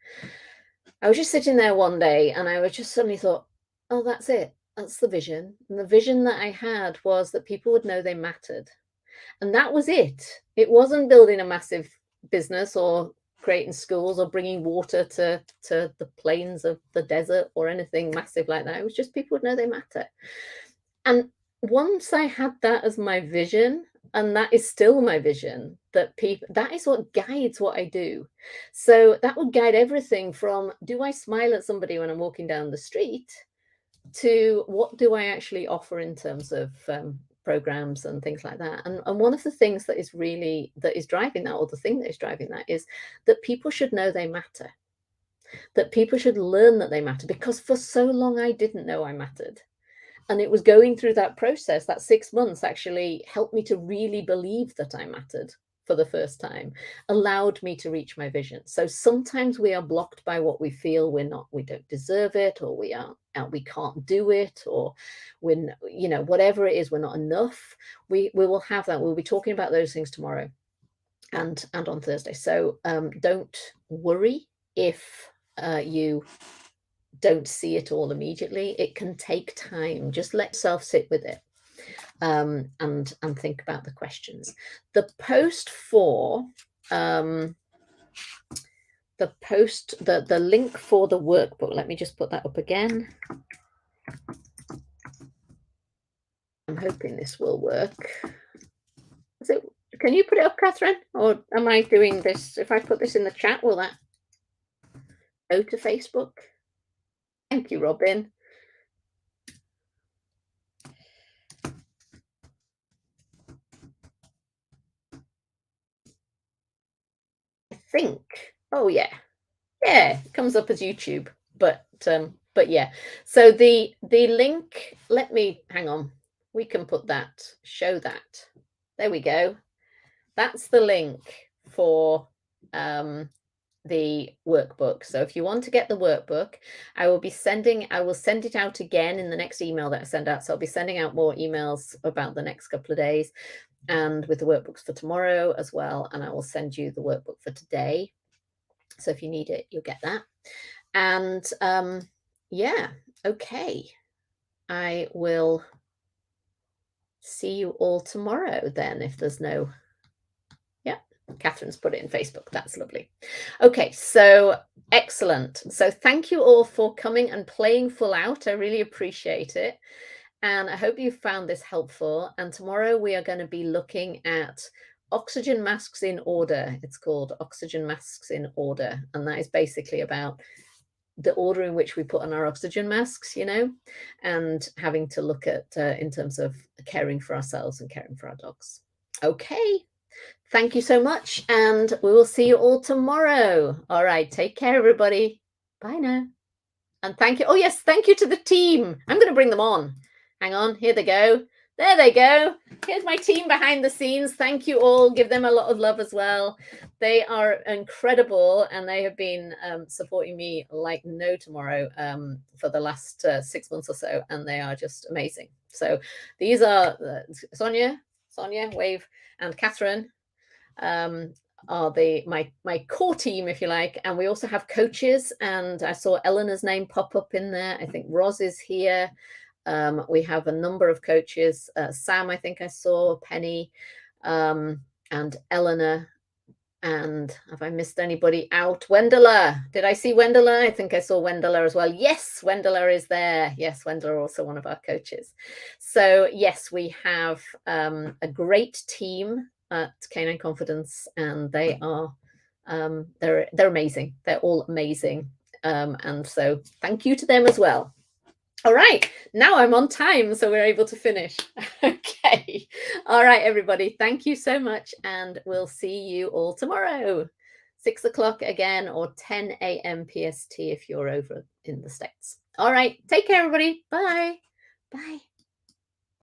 I was just sitting there one day, and I was just suddenly thought, oh, that's it. That's the vision. And the vision that I had was that people would know they mattered. And that was it. It wasn't building a massive business or creating schools or bringing water to the plains of the desert or anything massive like that. It was just people would know they matter. And once I had that as my vision, and that is still my vision, that is what guides what I do. So that would guide everything from, do I smile at somebody when I'm walking down the street, to what do I actually offer in terms of programs and things like that. And one of the things that is driving that, or the thing that is driving that, is that people should know they matter, that people should learn that they matter, because for so long I didn't know I mattered. And it was going through that process, that 6 months actually helped me to really believe that I mattered for the first time, allowed me to reach my vision. So sometimes we are blocked by what we feel we don't deserve it, or we can't do it, or when, whatever it is, we're not enough. We will have that. We'll be talking about those things tomorrow and on Thursday. So don't worry if you don't see it all immediately. It can take time. Just let yourself sit with it, and think about the questions. The post for the link for the workbook. Let me just put that up again. I'm hoping this will work. Can you put it up, Catherine? Or am I doing this? If I put this in the chat, will that go to Facebook? Thank you, Robin. I think. Oh yeah, it comes up as YouTube, but yeah. So the link. Let me hang on. We can put that. Show that. There we go. That's the link for the workbook. So if you want to get the workbook, I will send it out again in the next email that I send out. So I'll be sending out more emails about the next couple of days, and with the workbooks for tomorrow as well. And I will send you the workbook for today. So if you need it, you'll get that. And yeah, okay. I will see you all tomorrow then, if there's no. Catherine's put it in Facebook. That's lovely. Okay, so excellent. So thank you all for coming and playing full out. I really appreciate it. And I hope you found this helpful. And tomorrow we are going to be looking at oxygen masks in order. It's called Oxygen Masks in Order. And that is basically about the order in which we put on our oxygen masks, and having to look at in terms of caring for ourselves and caring for our dogs. Okay. Thank you so much, and we will see you all tomorrow. All right, take care, everybody. Bye now. And thank you. Oh, yes, thank you to the team. I'm going to bring them on. Hang on, here they go. There they go. Here's my team behind the scenes. Thank you all. Give them a lot of love as well. They are incredible, and they have been supporting me like no tomorrow for the last 6 months or so, and they are just amazing. So these are Sonia, wave, and Catherine. Are my core team, if you like. And we also have coaches, and I saw Eleanor's name pop up in there. I think Roz is here. We have a number of coaches. Sam, I think I saw, Penny, and Eleanor. And have I missed anybody out? Wendela. Did I see Wendela? I think I saw Wendela as well. Yes, Wendela is there. Yes, Wendela, also one of our coaches. So yes, we have a great team at Canine Confidence, and they are they're amazing. They're all amazing, and so thank you to them as well. All right, now I'm on time, so we're able to finish. Okay, all right, everybody, thank you so much, and we'll see you all tomorrow, 6 o'clock again, or 10 a.m. PST if you're over in the States. All right, take care, everybody. Bye. Bye.